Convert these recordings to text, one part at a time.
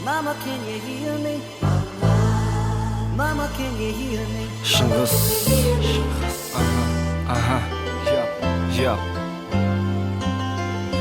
Mama, can you hear me? Mama, can you hear me? Шыңғыс. Аха, яп.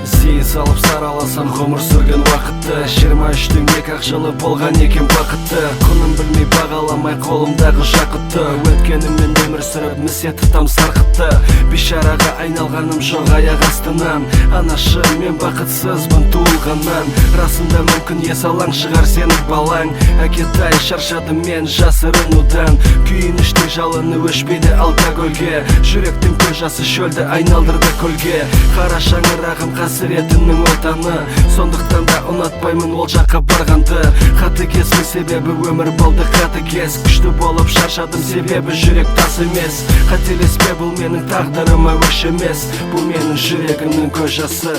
Зейін салып сараласам ғұмыр сүрген уақытты 23-тің 2-ақ жылы болған екен бақытты Құнын білмей бағаламай қолымдағы жақытты Өткеніммен өмір сүріп місе тұтам сарқытты Бишараға айналғаным жоқ аяқ астынан Анашы мен бақытсызбын туылғаннан Расында мүмкін есалаң шығар сенің балаң Әкетай шаршадым мен жасырынудан Күйініштің жалыны өшпейді алкогольге Жүректің көз жасы шөлді айналдырды көлге Қара шаңырағым қасіретінің отаны Сондықтан да ұнатпаймын ол жаққа барғанды Қатыгезбін себебі өмір болды қатыгез Күшті болып шаршадым себебі жүрек тас емес Қателеспе бұл менің тағдырыма өш емес Бұл менің жүрегімнің көз жасы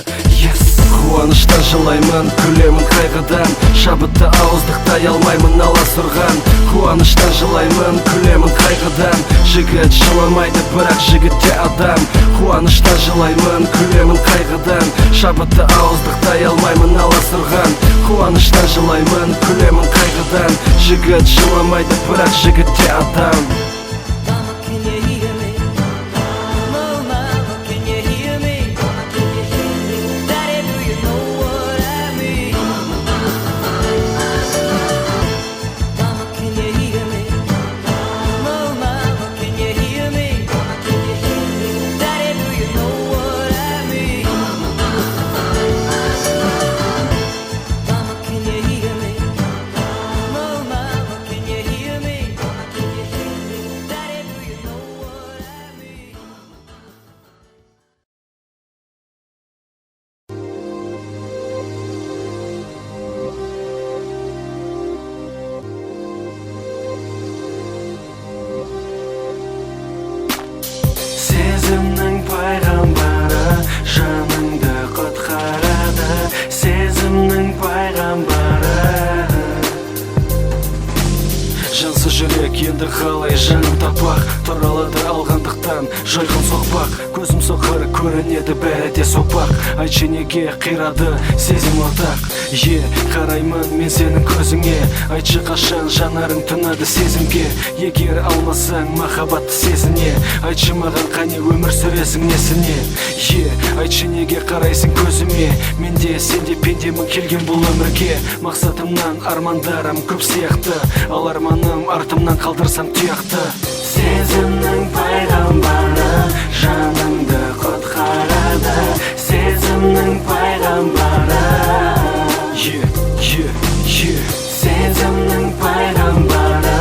Қуаныштан жылаймын, күлемін қайғыдан Шабытты ауыздықтай алмаймын аласұрған Қуаныштан жылаймын, күлемін қайғыдан Жігіт жыламайды, бірақ жігітте адам Қуаныштан жылаймын, күлемін қайғыдан Шабытты ауыздықтай алмаймын аласұрған Қуаныштан жылаймын, күлемін қайғыдан Жігіт жыламайды, бірақ жігітте адам Сезімнің пайғамбары жаныңды құтқарады Сезімнің пайғамбары Жансыз жүрек енді қалай жаным таппақ Тұралады алғандықтан жойқын соқпақ Көзім соқыр көрінеді бәрі де соқпақ Айтшы неге қирады сезім ортақ қараймын мен сенің көзіңе Айтшы қашан жанарың тынады сезімге Егер алмасаң махаббатты сезіне Айтшы маған қане өмір сүресің несіне Айтшы неге қарайсың көзіме Менде сенде пендемін келген бұл өмірге Мақсатымнан армандарым көп сияқты Ал арманым артымнан қалдырсам тұяқты Сезімнің пайғамбары жаныңды құтқарады Сезімнің пайғамбары Сезімнің пайғамбары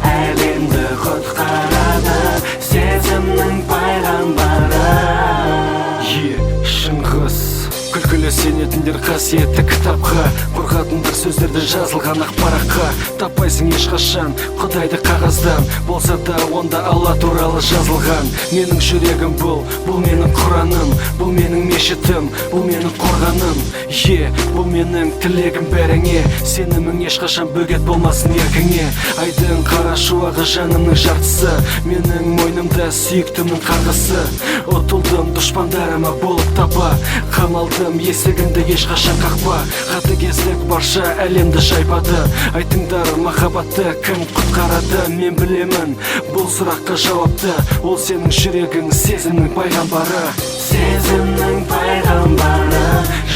әлемді құтқарады Сезімнің пайғамбары Шыңғыс Күлкілі сенетіндер қасиетті кітапқа Қорқатындар сөздерді жазылған ақ параққа Таппайсың ешқашан құдайды қағаздан Болса да онда алла туралы жазылған Менің жүрегім бұл менің құраным Бұл менің мешітім, бұл менің қорғаным бұл менің тілегім бәріңе Сенімің ешқашан бөгет болмасын еркіңе Айдың қара шуағы жанымның жартысы Менің мойнымда сүйіктімнің қарғысы Ұтылдым дұшпандарыма болып таба Қамалдым есігінді ешқашан қақпа Қатыгездік барша әлемді жайпады Айтыңдар махаббатты кім құтқарады Мен білемін бұл сұраққа жауапты Ол сенің жүрегің сезімнің пайғамбары Сезімнің пайғамбары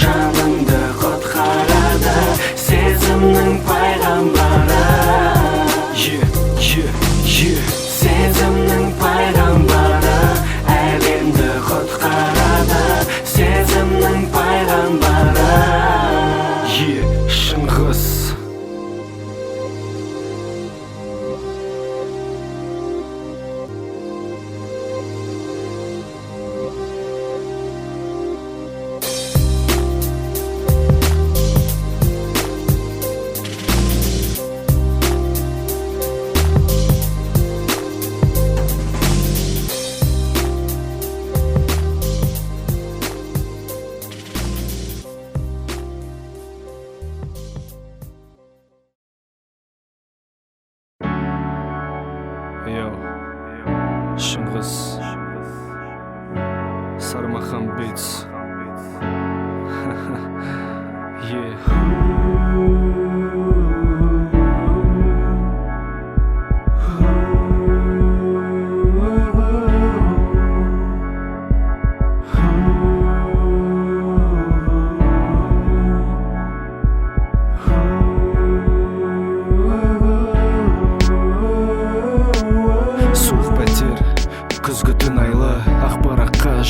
жаныңды құтқарады Сезімнің пайғамбары Сезімнің пайғамбары әлемді құтқарады Сезімнің пайғамбары Шыңғыс Шыңғыс Сармахан Beats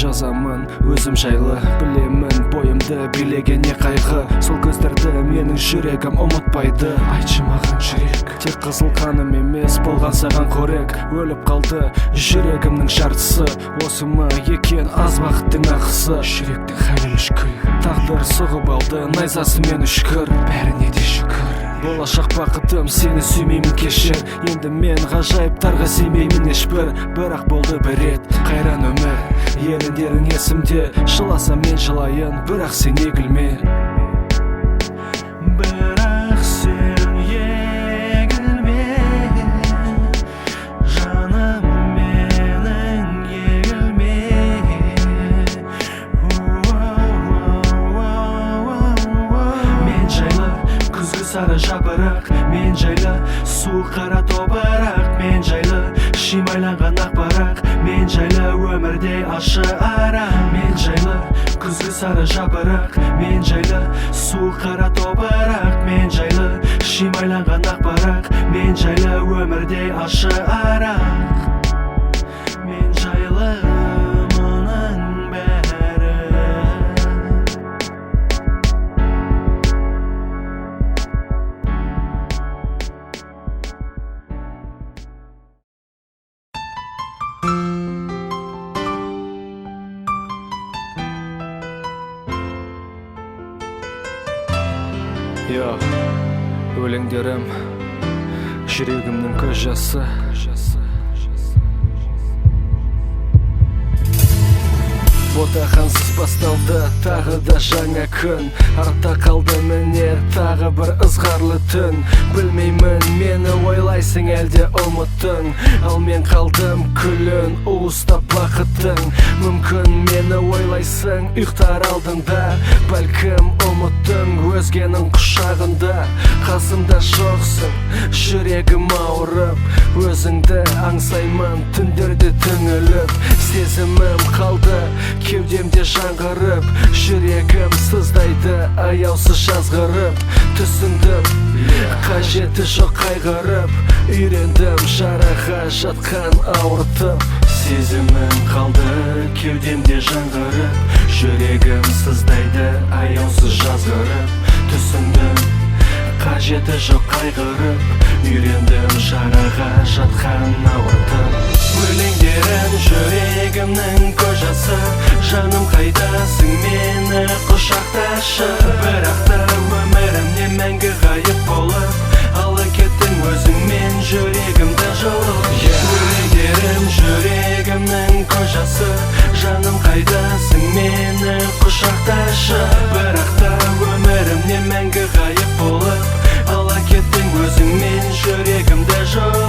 жазамын өзім жайлы. Білемін бойымды билеген не қайғы, сол көздерді менің жүрегім ұмытпайды. Айтшы маған жүрек, тек қызыл қаным емес болған саған қорек. Өліп қалды жүрегімнің жартысы, осы ма екен аз бақыттың ақысы. Жүректің халі мүшкіл, тағдыр соғып алды найзасы мен үшкір. Бәріне де шүкір, болашақ бақытым сені сүймеймін кешір. Енді мен ғажайыптарға сенбеймін ешбір, бірақ болды бір рет қайран өмір. Еріндерің есімде, жыласам мен жылайын, бірақ сен егілме. Бірақ сен егілме, жаным менің егілме. Мен жайлы күзгі сары жапырақ, мен жайлы суық қара топырақ, мен жайлы шимайланған ақ барақ, мен жайлы өмірде ащы ара. Мен жайлы күзгі сары жапырақ, мен жайлы суық қара топырақ, мен жайлы шимайланған ақ барақ, мен жайлы өмірде ащы ара. Мен жайлы мұның бәрі. Өлеңдерім жүрегімнің көз жасы. Ботақансыз басталды тағы да жаңа күн, артта қалды міне тағы бір ызғарлы түн. Білмеймін мені ойлайсың әлде ұмыттың, ал мен қалдым күлін уыстап бақыттың. Мүмкін мені ойлайсың ұйықтар алдыңда, бәлкім ұмыттың өзгенің құшағында. Қасымда жоқсың, жүрегім ауырып, өзіңді аңсаймын түндерде түңіліп. Сезімім қалды кеудемде жаңғырып, жүрегім сыздайды аяусыз жазғырып. Түсіндім, қажеті жоқ қайғырып, үйрендім жараға жатқан ауыртып. Сезімім қалды кеудемде жаңғырып, жүрегім сыздайды аяусыз жазғырып. Түсіндім, қажеті жоқ қайғырып, үйрендім жараға жатқан ауыртып. Өлеңдерім жүрегімнің көз жасы, жаным қайдасың мені құшақташы. Бірақ та өмірімнен мәңгі ғайып болып, ала кеттің өзіңмен жүрегімді жұлып. Өлеңдерім жүрегімнің көз жасы, жаным қайдасың мені құшақташы. Бірақ та өмірімнен мәңгі ғайып болып, ала кеттің өзіңмен жүрегімді жұлып.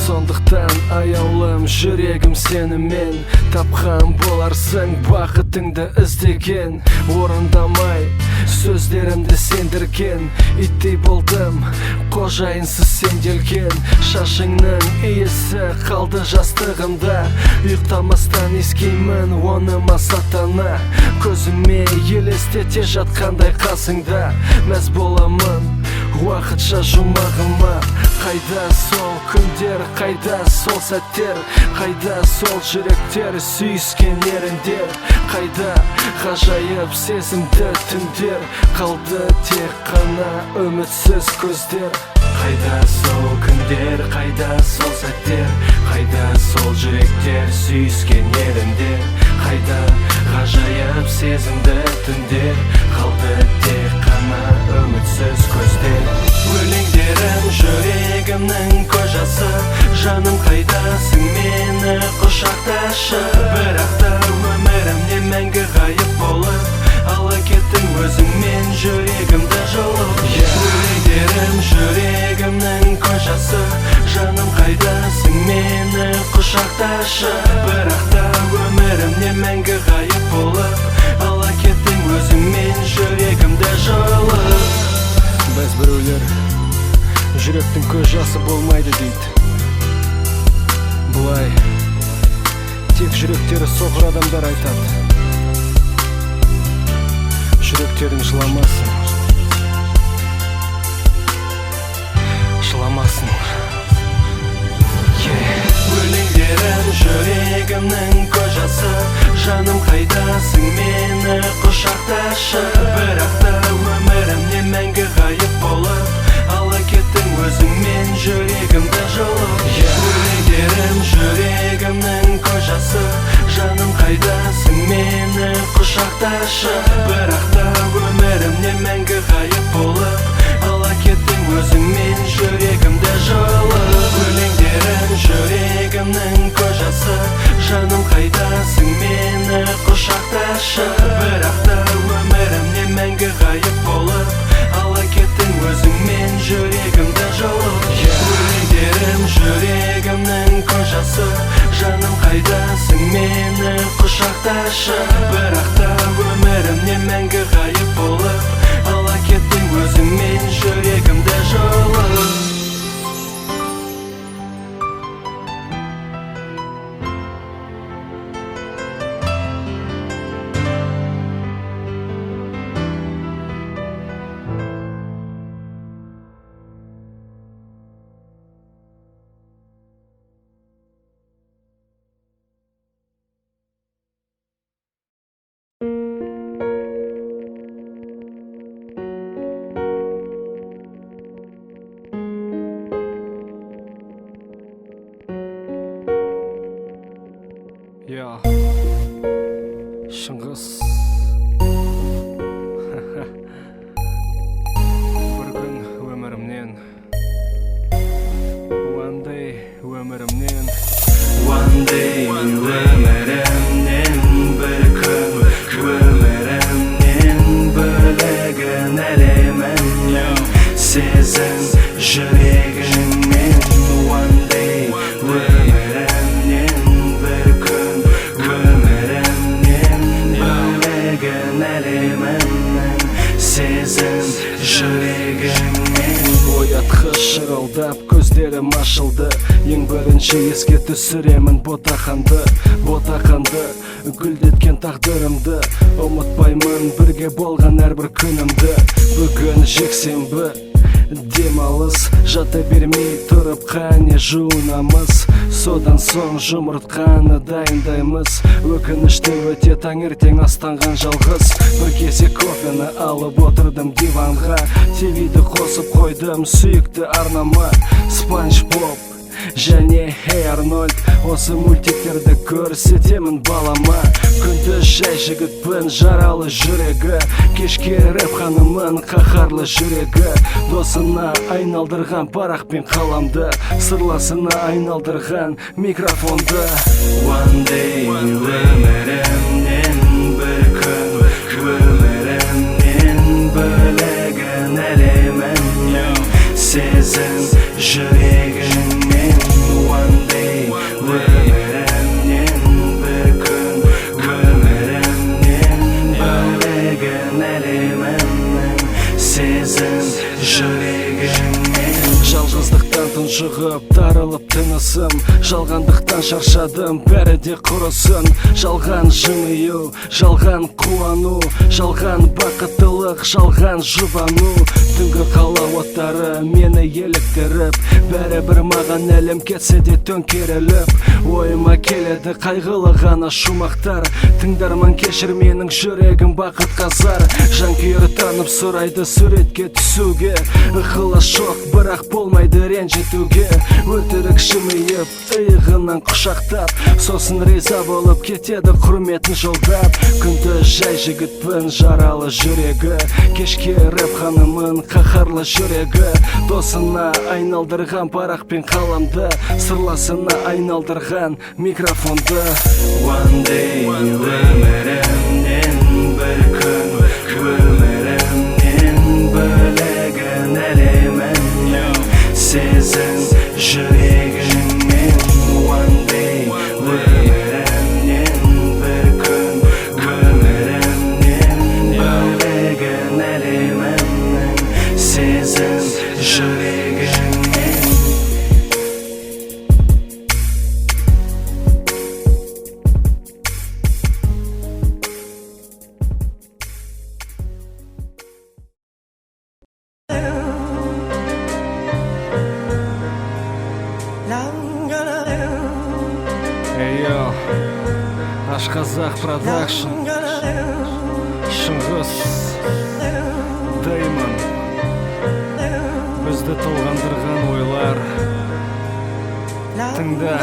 Сондықтан аяулым жүрегім сенімен, тапқан боларсың бақытыңды іздеген. Орындамай сөздерімді сендірген, иттей болдым қожайынсыз сенделген. Шашыңның иісі қалды жастығымда, ұйықтамастан ескеймін оны масаттана. Көзіме елестете жатқандай қасыңда, мәз боламын уақытша жұмағыма. Қайда сол күндер, қайда сол сәттер, қайда сол жүректер сүйіскен еріндер, қайда ғажайып сезімді түндер, қалды тек қана үмітсіз көздер. Қайда сол күндер, қайда сол сәттер, қайда сол жүректер сүйіскен еріндер, қайда ғажайып сезімді түндер, қалды тек қана үмітсіз көздер. Өлеңдерім жүрегімнің көз жасы, жаным қайдасың мені құшақташы. Бірақ та өмірімнен мәңгі ғайып болып, ала кеттің өзіңмен жүрегімді жұлып. Өлеңдерім жүрегімнің көз жасы, жаным қайдасың мені құшақташы. Бірақ та өмірімнен мәңгі ғайып болып, ала кеттің өзіңмен жүрегімді жұлып. Біз біреулер жүректің көз жасы болмайды дейді. Бұлай тек жүректері соғыр адамдар айтады. Жүректерің жыламасын, жыламасын. Өлеңдерім жүрегімнің көз жасы, жаным қайда құшақташы. Бірақ та өмірімнен мәңгі ғайып болып ала кеттің өзіңмен жүрегімді жұлып. Өлеңдерің жүрегімнің көз жасы, жаным қайдасың мені құшақташы. Бірақ та өмірімнен мәңгі ғайып болып ала кеттің өзіңмен жүрегімді жұлып. Өлеңдерім жүрегімнің көз жасы, жаным қайдасың мені құшақташы. Бірақ та өмірімнен мәңгі ғайып болып ала кеттің өзіңмен жүрегімді жұлып. Шыңғыс бір күн өмірімнен, one day өмірімнен, one day өмірімнен, бір күн өмірімнен бөлігін әлемін сезін жүрегіңмен. One day өмірімнен, бір күн өмірімнен бөлігін әлемін сезін жүрегіңмен. Оятқыш шырылдап көздерім ашылды, ең бірінші еске түсіремін ботақанды. Гүлдеткен тағдырымды ұмытпаймын, бірге болған әрбір күнімді. Бүгін жексенбі демалыс, жата бермей тұрып қане жуынамыз. Содан соң жұмыртқаны дайындаймыз. Өкінішті өте таңертең астанған жалғыз. Бір кесек кофені алып отырдым диванға, ТВ-ді қосып қойдым сүйікті арнама. Спанч Боб және Hey Arnold, осы мультиктерді көрсетемін балама. Күндіз жай жігітпін, жаралы жүрегі, кешке рэп ханымын, қаһарлы жүрегі. Досына айналдырған парақ пен қаламды, сырласына айналдырған микрофонды. One day өмірімнен, бір күн өмірімнен бөлігін әлемін сезін жүрегіңмен. One day өмірімнен, бір күн өмірімнен бөлігін әлемін сезін жүрегіңмен. Жалғыздықтан тұншығып тарылып тынысым, жалғандықтан шаршадым, бәрі де құрысын. Жалған жымию, жалған қуану, жалған бақыттылық, жалған жұбану. Түнгі қала оттары мені еліктіріп, бәрібір маған әлем кетсе де төңкеріліп. Ойыма келеді қайғылы ғана шумақтар, тыңдарман кешір менің жүрегім бақытқа зар. Жанкүйер танып сұрайды суретке түсуге, ықылас жоқ бірақ болмайды ренжітуге. Өтірік жымиып, иығынан құшақтап, сосын риза болып кетеді құрметін жолдап. Күндіз жай жігітпін, жаралы жүрегі, кешке рэп ханымын, қаһарлы жүрегі. Досына айналдырған парақ пен қаламды, сырласына айналдырған микрофонды. One day өмірімнен, бір күн өмірімнен бөлігін әлемін сезін жүрегіңмен. One day өмірімнен, бір күн өмірімнен бөлігін әлемін сезін жүрегіңмен. Ашқазақ продакшн, Шыңғыс, Деймон, бізді толғандырған ойлар. Тыңда.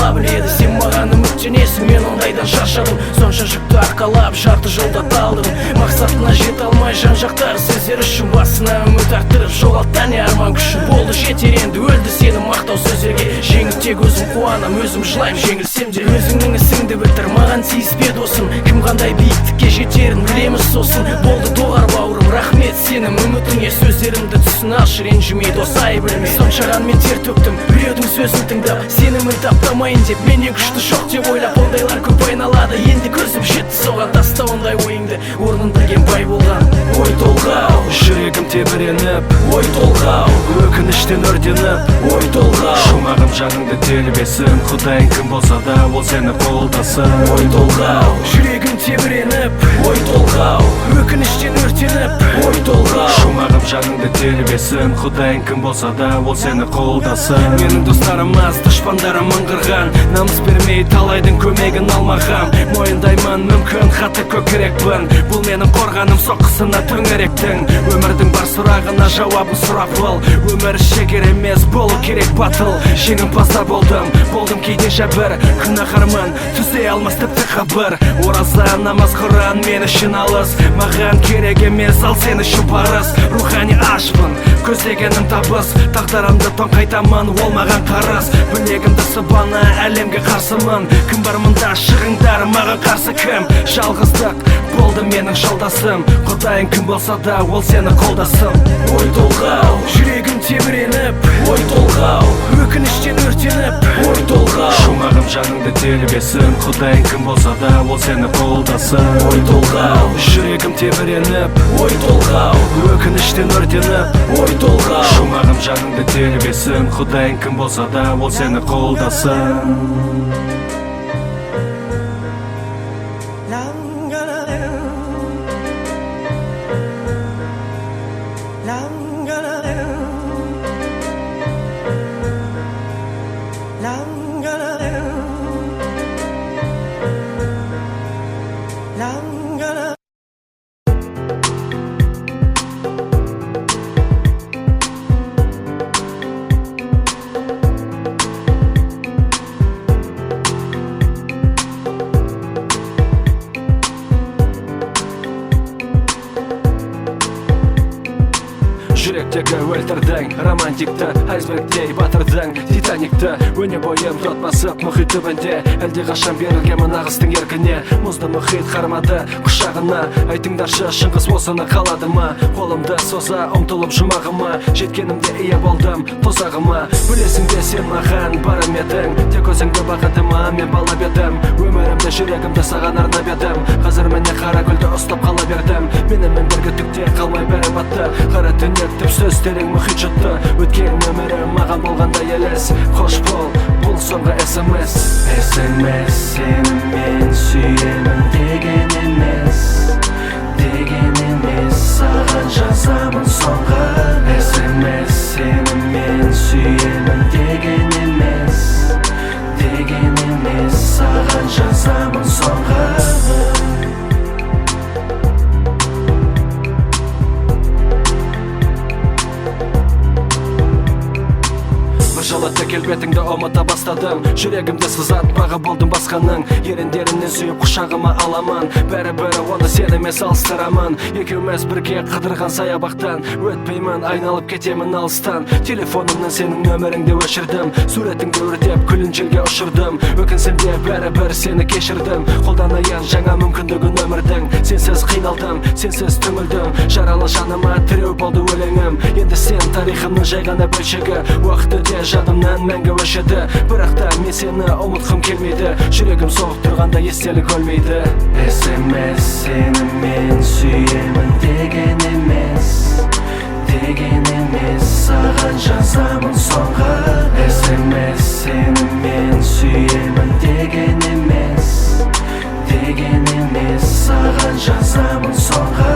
ала біледі. Сен маған үміттенесің, мен ондайдан шаршадым. Сонша жүкті арқалап жарты жылда талдым. Мақсатына жете алмай жан-жақтағы сөздер үшін басына үміт арттырып жоғалтты әне арман күшін. Болды жетер енді, өлді сені мақтау сөздерге. Жеңіп тек өзім қуанам, өзім жылайым жеңілсем де. Өзіңнің ісіңді бітір, маған тиіспе досым. Кім қандай биіктікке жетерін білеміз сосын. болды доғар бауырым, рахмет сенім үмітіңе. Сөздерімді түсін ренжімей досай білмей. Соншаған мен тер төктім біреудің сөзін тыңдап, сенімін таптамайын деп. Менен күшті жоқ деп ойлап, ондайлар көп айналады. Енді көзім жетті соған, таста ондай ойыңды, орнын білген бай болған. Ой толғау, жүрегім тебіреніп, ой толғау, өкініштен өртеніп, ой толғау. Шумағым жаныңды тербесін, құдайың кім болса да ол сені қолдасын. Ой толғау, жүрегім тебіреніп, ой толғау, өкініштен өртеніп, ой толғау. Шумағым жаныңды тербесін, құдайың кім болса да ол сені қолдасын. Менің достарым аз, дұшпандарым мыңғырған, намыс бермей талайдың көмегін алмағам. Мойындаймын, мүмкін хаты көкірекпін, бұл менің қорғаным соққысына төңіректің. Өмірдің бар сұрағына жауабын сұрап бол, өмір шегер емес, болу керек батыл. Жеңімпазда болдым кейде жәбір, күнәһармын, түзей алмас тіпті қабір. Ораза, намаз, Құран мен үшін алыс, маған керек емес, ал сен үшін парыз. Рухани ашпын, көздегенім табыс, тағдырымды тоңқайтамын, ол маған қарыз. Білегімді сыбана, әлемге қарсымын, кім бар мұнда, шығыңдар маған қарсы кім? Жалғыздық болды менің жолдасым, құдайың кім болса да ол сені қолдасын. Ой толғау, жүрегім тебіреніп, ой толғау, өкініштен өртеніп, ой толғау. Шумағым жаныңды тербесін, құдайың кім болса да ол сені қолдасын. Ой толғау, жүрегім тебіреніп, ой толғау, өкініштен өртеніп, ой толғау. Шумағым жаныңды тербесін, құдайың кім болса да ол сені қолдасын. Жүректегі өлтірдің, романтикті айсбергдей батырдың, Титаникті өне бойым тот басып мұхит түбінде. Әлде қашан берілгемін ағыстың еркіне, мұзды мұхит қармады құшағына. Айтыңдаршы, шыңғыс осыны қалады ма? Қолымды соза ұмтылып жұмағыма, жеткенімде ие болдым тозағыма. Білесің бе сен маған барым едің, тек өзіңді бақытыма мен балап едім. Өмірімді жүрегімді саған арнап едім, қазір міне қара гүлді ұстап қала бердім. Менімен бірге түкте қалмай бәрі батты, қара түнектіп сөздерің мұхит жұтты. Өткен өмірім маған болғанда елес, қош бол, бұл соңғы SMS. SMS сені мен сүйемін деген емес, саған жазамын соңғы. SMS сені мен сүйемін деген емес, саған жазамын соңғы. Жылытты келбетіңді ұмыта бастадым, жүрегімді сызатпағы болдым басқаның. Еріндерінен сүйіп құшағыма аламын, бәрі оны сен емес алыстырамын. Екеуміз бірге қыдырған саябақтан, өтпеймін, айналып кетемін алыстан. Телефонымнан сенің нөміріңді өшірдім, суретіңді өртеп күлін желге ұшырдым. Өкінсем де бәрі сені кешірдім, қолданайын жаңа мүмкіндігін өмірдің. Сенсіз қиналдым, сенсіз түңілдім, жаралы жаныма тіреу болды өлеңім. Енді сен тарихымның жай ғана бөлшегі, уақыт өте жадымнан мәңгі өшеді, бірақ та мен сені ұмытқым келмейді. Жүрегім соғып тұрғанда естелік өлмейді. SMS сені мен сүйемін деген емес, саған жазамын соңғы. SMS сені мен сүйемін деген емес, саған жазамын соңғы.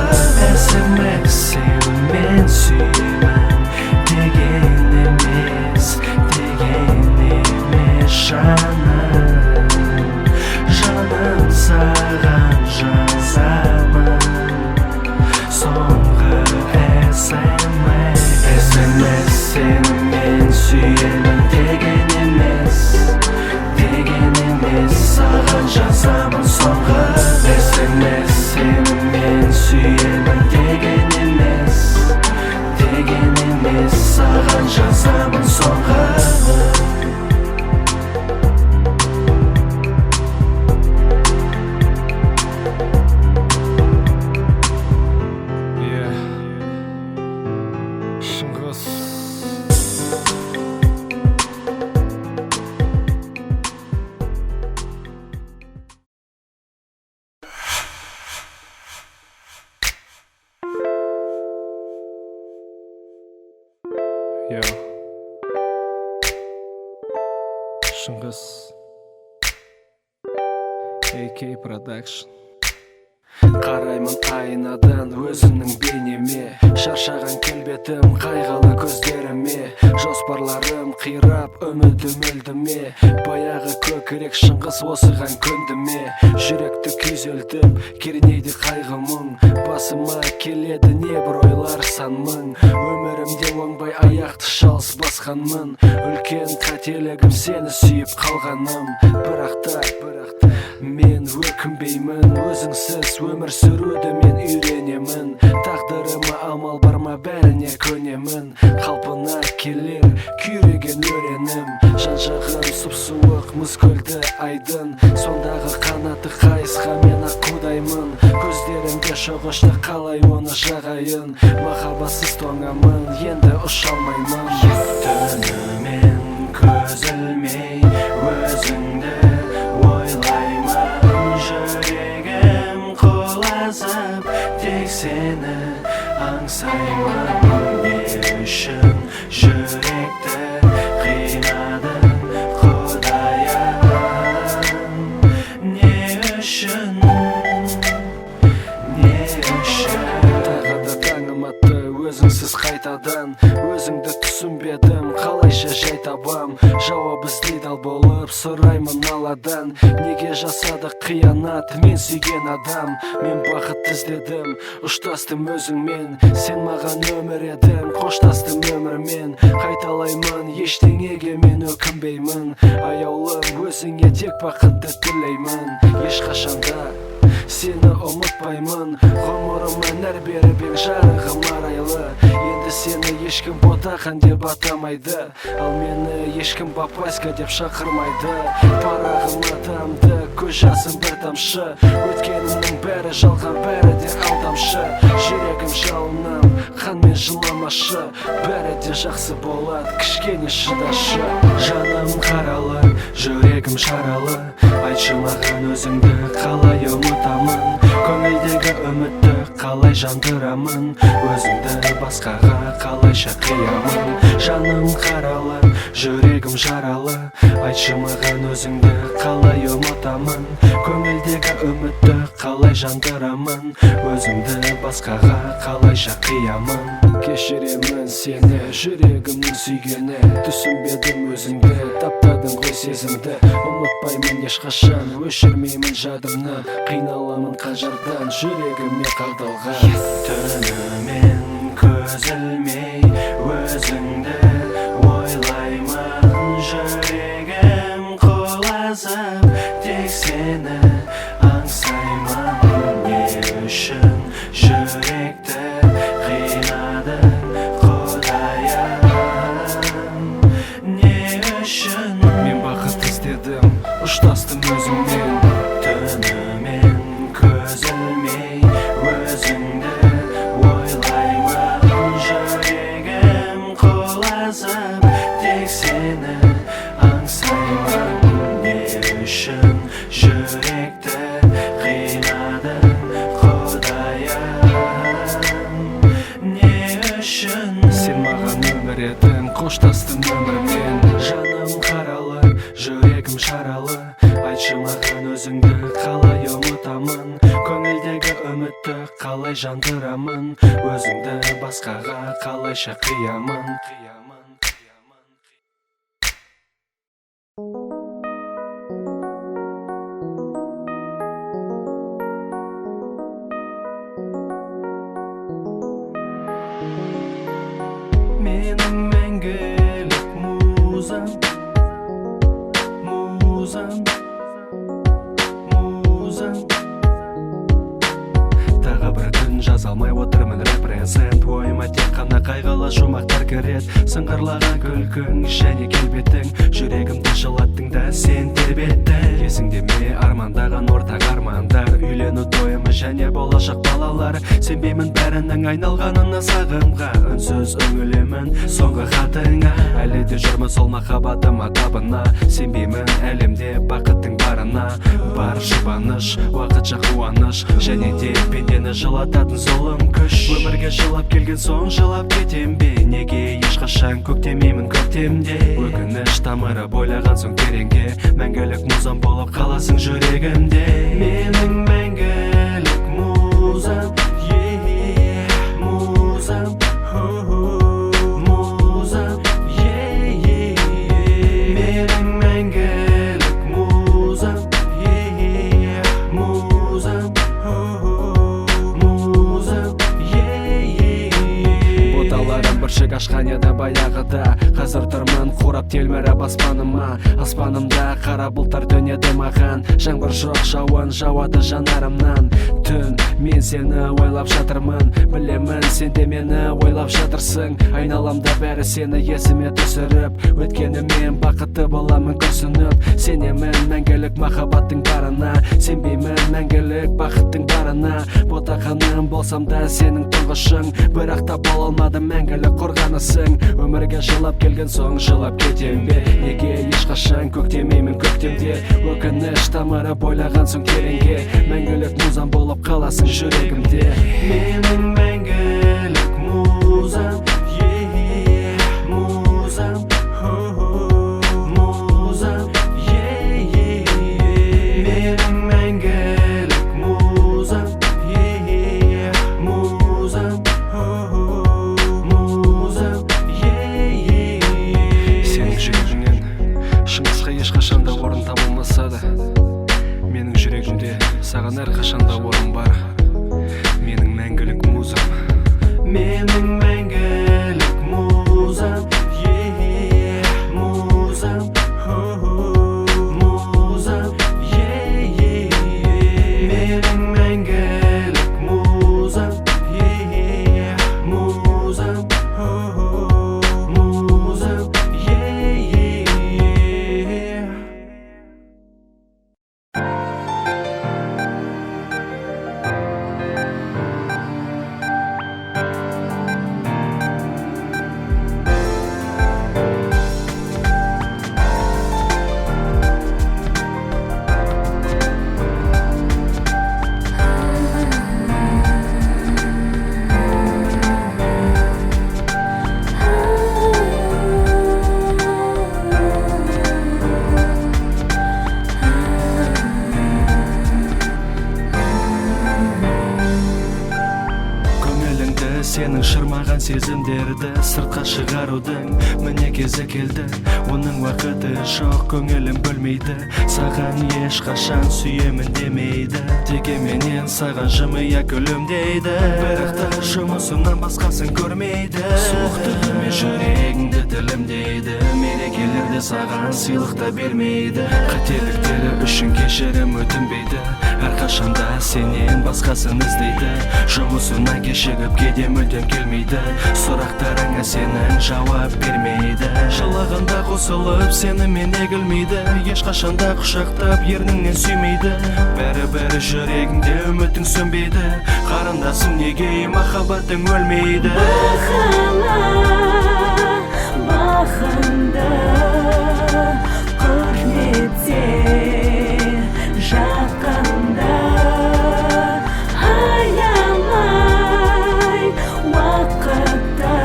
SMS сені мен сүйемін деген емес, жаным саған жазамын соңғы SMS. SMS сені мен сүйемін деген емес, Yes. AK Production. Қараймын айнадан өзімнің бейнеме, шаршаған келбетім қайғылы көздеріме, жоспарларым қирап үмітім өлді ме, баяғы көкірек шыңғыс осыған көнді ме, жүректі күйзелтіп кернейді қайғы мұң, басыма келеді небір ойлар сан мың, өмірімде оңбай аяқты шалыс басқанмын, үлкен қателігім сені сүйіп қалғаным, бірақ мен өкінбеймін, өзіңсіз өмір сүруді мен үйренемін, тағдырыма амал бар ма бәріне көнемін, қалпына келер күйреген өренім, жан-жағым сұп-суық мұз көлді айдын, сондағы қанаты қайысқа мен аққудаймын, көздерімде шоғышты қалай оны жағайын, махаббатсыз тоңамын, енді ұша алмаймын. Түнімен көз ілмей өзіңді ойлаймын, жүрегім құлазып тек сені аңсаймын. Не үшін жүректі қинадың Құдайым, не үшін тағы да таңым атты өзіңсіз қайтадан, өзіңді түсінбедім, қалайша жай табам, жауап іздейді болып сұраймын аладан, неге жасадық қиянат мен сүйген адам, мен бақыт іздедім, ұштастым өзіңмен, сен маған өмір едің, қоштастым өмірмен, қайталаймын ештеңеге мен өкінбеймін, аяулым өзіңе тек бақытты тілеймін, ешқашанда сені ұмытпаймын, ғұмырыма нәр беріп ең жарығым арайлы, енді сені ешкім ботақан деп атамайды, ал мені ешкім бапаська деп шақырмайды, парағым атамды көз жасым бір тамшы, өткенімнің бәрі жалған, бәрі де алдамшы, жүрегім жалынам, қанмен жыламашы, бәрі де жақсы болады, кішкене шыдашы. Жаным қаралы, жүрегім жаралы, айтшы маған өзіңді қалай ұмытамын, көңілдегі үмітті қалай жандырамын, өзіңді басқаға қалайша қиямын. Жаным қаралы, жүрегім жаралы, айтшы маған өзіңді қалай ұмытамын, көңілдегі үмітті қалай жандырамын, өзіңді басқаға қалайша қиямын. Кешіремін сені жүрегімнің сүйгені, түсінбедім өзіңді, таптадың ғой сезімді, ұмытпаймын ешқашан, өшірмеймін жадымнан, қиналамын қажардан, жүрегіме қадалған. Түнімен көз ілмей өзіңді ойлаймын, жүрегім құлазып тек сені аңсаймын. Не үшін жүректі қинадың Құдайым, не үшін мен бақыт іздедім, ұштастым өзіңмен. Түнімен көз ілмей өзіңді ойлаймын, жүрегім құлазып тек сені аңсаймын. Не үшін жүректі қинадың Құдайым, не үшін сен маған өмір едің, қоштастым өмірмен. Жаным қаралы, жүрегім жаралы, айтшы маған өзіңді қалай ұмытамын, көңілдегі үмітті қалай жандырамын, өзіңді басқаға қалайша қиямын. Менің мәңгілік музам, тағы бір күн жаза алмай отырмын репрезент, ойыма тек қана қайғылы жұмақтар кірет, сыңғырлаған күлкің және келбетің, жүрегімді жылаттың да сен тербеттің. Есіңде ме армандаған ортақ армандар, үйлену тойымы және болашақ балалар, сенбеймін бәрінің айналғанына сағымға, үнсіз үңілемін соңғы хатыңа, әлі де жүрмін сол махаббатыма табына, сенбеймін әлемде бақыттың барына, бар жұбаныш уақыт башкача кубаныш және де пендени жылататын зулум күч. Өмірге жылап келген соң жылап кетем бе? Неге ешқашан көктемеймін көктемде? Өкініш тамыры бойлаған соң тереңге, мәңгілік музам болып қаласың жүрегімде. Менің мәңгілік музам, музам, музам, менің мәңгілік музам, музам, музам. Боталарым біршік ашқан еді баяғыда, қазір тұрмын қурап телміріп аспаныма. Аспанымда қара бұлттар төнеді маған, жаңбыр жоқ жауын жауады жанарымнан. Түн, мен сені ойлап жатырмын, білемін сен де мені ойлап жатырсың. Айналамда бәрі сені есіме түсіріп, өткені мен бақытты боламын күрсініп. Сенемін мәңгілік махаббаттың барына, сенбеймін мәңгілік бақыттың барына. Ботақаным болсам да сенің тұңғышың, бірақ та бола алмадым мәңгілік қорғанысың. Өмірге жылап келген соң жылап кетем бе? Неге ешқашан көктемеймін көктемде? Өкініш тамыры бойлаған соң тереңге, мәңгілік музам болып қаласың жүрегімде. Менің мәңгілік музам, музам, музам, менің мәңгілік музам, музам, музам. Сенің жүрегіңнен шыңғысқа ешқашан да орын табылмаса да, менің жүрегімде саған әрқашанда орын бар. Менің мәңгілік музам, менің мәңгілік музам, музам, музам, менің мәңгілік музам, музам, музам. Сенің шырмаған сезімдерді сыртқа шығарудың міне кезі келді. Оның уақыты жоқ, көңілім бөлмейді, саған ешқашан сүйемін демейді. Дегенменен саған жымия күлімдейді, бірақ та жұмысынан басқасын көрмейді. Суықтығымен жүрегіңді тілімдейді, мерекелерде саған сыйлықта бермейді. Қателіктері үшін кешірім өтінбейді, әрқашанда сенен басқасын іздейді. Жұмысына кешігіп кейде мүлдем келмейді, сұрақтарыңа сенің жауап бермейді. Жылағанда қосылып сенімен егілмейді, ешқашанда құшақтап ерніңнен сүймейді. Бәрі жүрегіңде үмітің сөнбейді, қарындасым неге махаббатың өлмейді? Бақында құрметте жақында аямай уақытта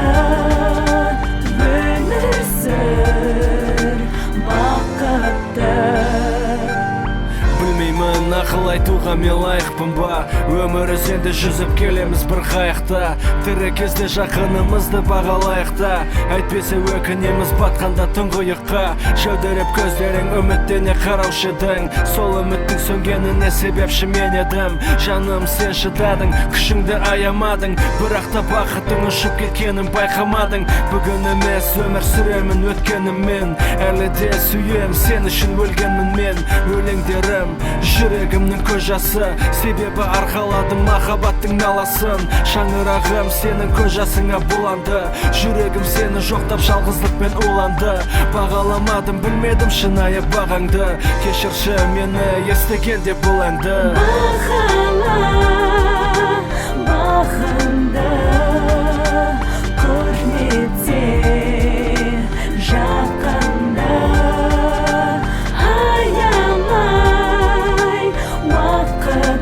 өмір сүр бақытты. Білмеймін ақыл айтуға мен лайықпын ба, өмір өзенде жүзіп келеміз бір қайықта. Тірі кезде жақынымызды бағалайықта, әйтпесе өкінеміз батқанда тұңғиыққа. Жәудіреп көздерің үміттене қараушы едің, сол үміттің сөнгеніне себепші мен едім. Жаным сен шыдадың, күшіңді аямадың, бірақ та бақытың ұшып кеткенін байқамадың. Бүгін емес өмір сүремін өткеніммен, әлі де сүйем сен үшін өлгенмін мен. Өлеңдерім жүрегімнің көз жасы, себебі арқаладым махаббаттың наласын. Шаңырағым сенің көз жасыңа буланды, жүрегім сені жоқтап жалғыздықпен уланды. Бағаламадым, білмедім шынайы бағаңды, кешірші мені естігенде бұл әнді. Бақында құрметте жақында аямай уақыт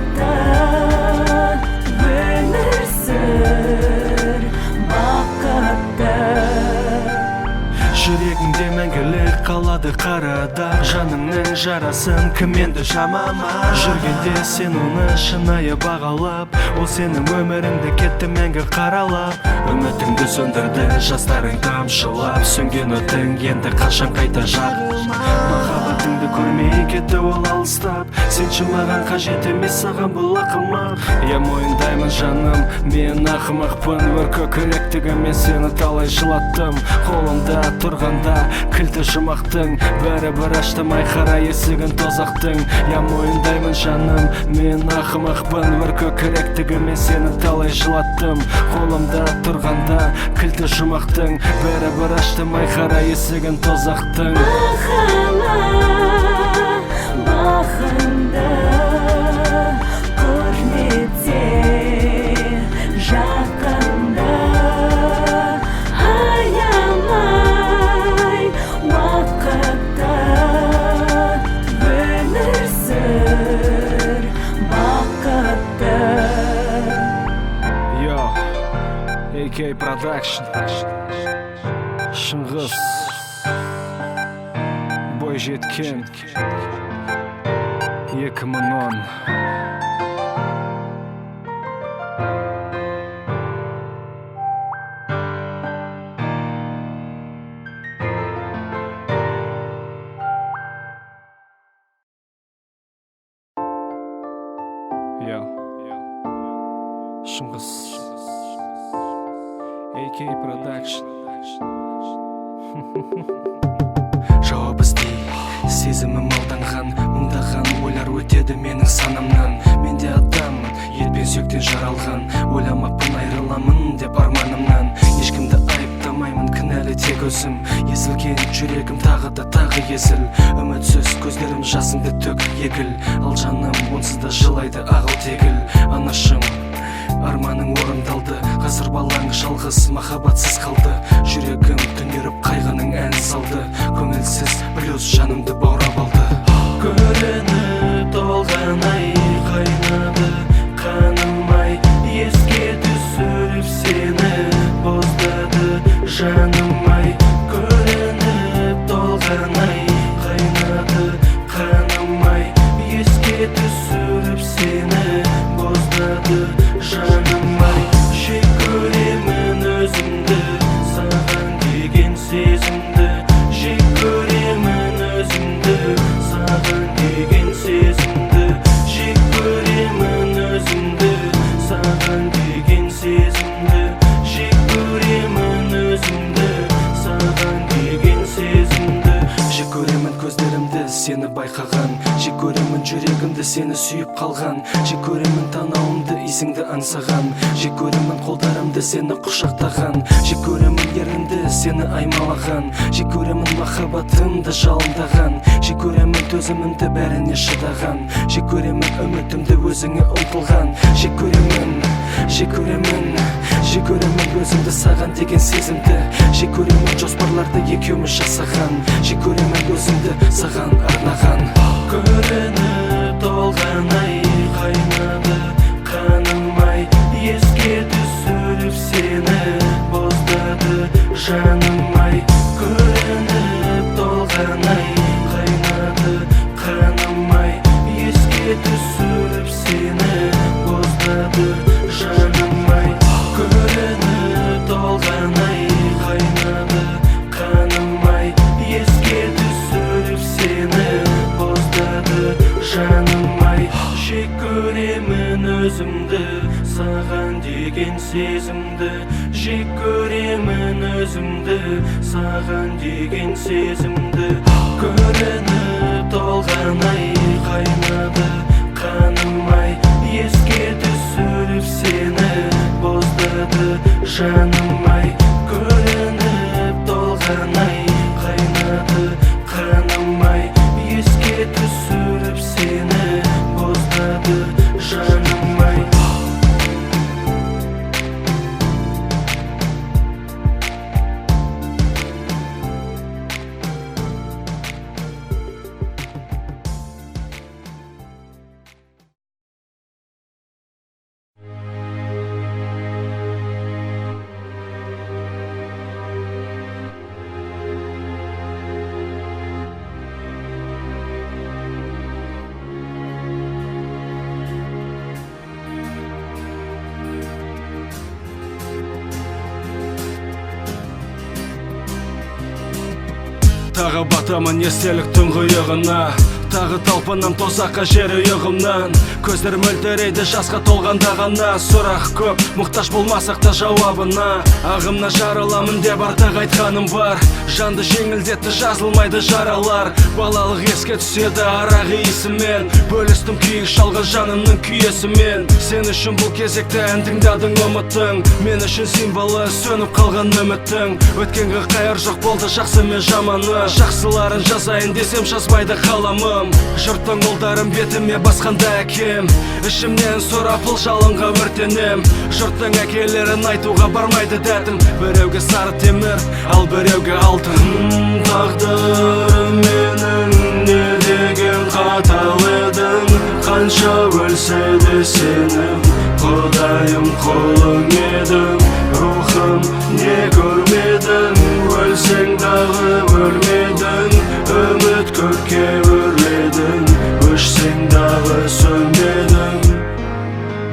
қалады қарада жанымның жарасын кім енді жамама жүргенде сен оны шынайы бағалап ол сенің өміріңді кетті мәңгі қаралап үмітіңді сөндірді жастарың тамшылап сөнген отың енді қашан қайта жағылма махаббатыңды көрмей кетті ол алыстап сенші маған қажет емес саған бұл ақымақ я мойындаймын жаным мен ақымақпын өр көкіректігіме сені талай жылаттым қолымда тұрғанда кілті жұмақтың бәрібір аштым айқара есігін тозақтың я мойындаймын жаным мен ақымақпын өр көкіректігіме сені талай жылаттым қолымда тұрғанда кілті жұмақтың бәрібір аштым айқара есігін тозақтың бағыңды көрмеде жақында аямай уақытта өмір сүр бақытты Yo, AK Production Шыңғыс Бой жеткен 2010 Yo, Шыңғыс AK Production Жауап іздей сезімім алданған мыңдаған ойлар өтеді менің санамнан мен де адаммын етпен сүйектен жаралған ойламаппын айрыламын деп арманымнан ешкімді айыптамаймын кінәлі тек өзім езілген жүрегім тағы да тағы езіл үмітсіз көздерім жасыңды төк егіл ал жаным онсыз да жылайды ағыл тегіл анашым арманың орындалды ғасыр балаң жалғыз махаббатсыз қалды жүрегім түнеріп қайғының ән салды көңілсіз блюз жанымды баурап алды көрініп толғанай қайнады қаным-ай еске түсіріп сені боздады жаным-ай көрініп толғанай қайнады қаным-ай еске түсіріп сені боздады жаным-ай жек көремін өзімді саған деген сезімді жек көремін өзімді саған деген сезімді жек көремін өзімді саған деген сезімді жек көремін өзімді саған деген сезімді жек көремін көздерімді сені байқаған жек көремін жүрегімді сені сүйіп қалған жек көремін танауымды исіңді аңсаған жек көремін қолдарымды сені құшақтаған жек көремін ерінді сені аймалаған жек көремін махаббатымды жалындаған жек көремін төзімімді бәріне шыдаған жек көремін үмітімді өзіңе ұмтылған жек көремін жек көремін жек көремін өзімді саған деген сезімді жек көремін жоспарларды екеуміз жасаған жек көремін өзімді саған арнаған көрініп толғанай қайнады қаным-ай еске түсіріп сені боздады жаным-ай көрініп толғанай қайнады қаным-ай еске түсіріп сені боздады жаным-ай көрініп толғанай қайнады қаным-ай еске түсіріп сені боздады жаным-ай жек көремін өзімді саған деген сезімді жек көремін өзімді саған деген сезімді көрініп толғанай қайнады қаным-ай еске түсіріп сені боздады жаным-ай көрініп толғанай қайнады қаным-ай еске түсіріп сені боздады жаным-ай тағы батамын естелік тұңғиығына, тағы талпынам тозаққа жер ұйығымнан. Көздер мөлдірейді жасқа толғанда ғана, сұрақ көп, мұқтаж болмасақ та жауабына. Ағымна жарыламын деп артық айтқаным бар, жанды жеңілдетті жазылмайды жаралар. Балалық еске түседі арақ иісімен, бөлістім күйік шалған жанымның күйесімен. Сен үшін бұл кезекті ән тыңдадың ұмыттың, мен үшін символы сөніп қалған үміттің. Өткенгі қайыр жоқ болды жақсы мен жаманы, жақсыларын жазайын десем жазбайды қаламым. Жұрттың қолдарым бетіме басқанда әкем, ішімнен сұрапыл жалынға өртенем. Жұрттың әкелерін айтуға бармайды дәтім, біреуге сары темір, ал біреуге алтын. Тағдырым менің не деген қатал едің, қанша өлсе де сенің құдайым қолың едің. Рухым не көрмедің, өлсең дағы өлмедің, үміт көкке өрледің, өшсең дағы сөнбедің.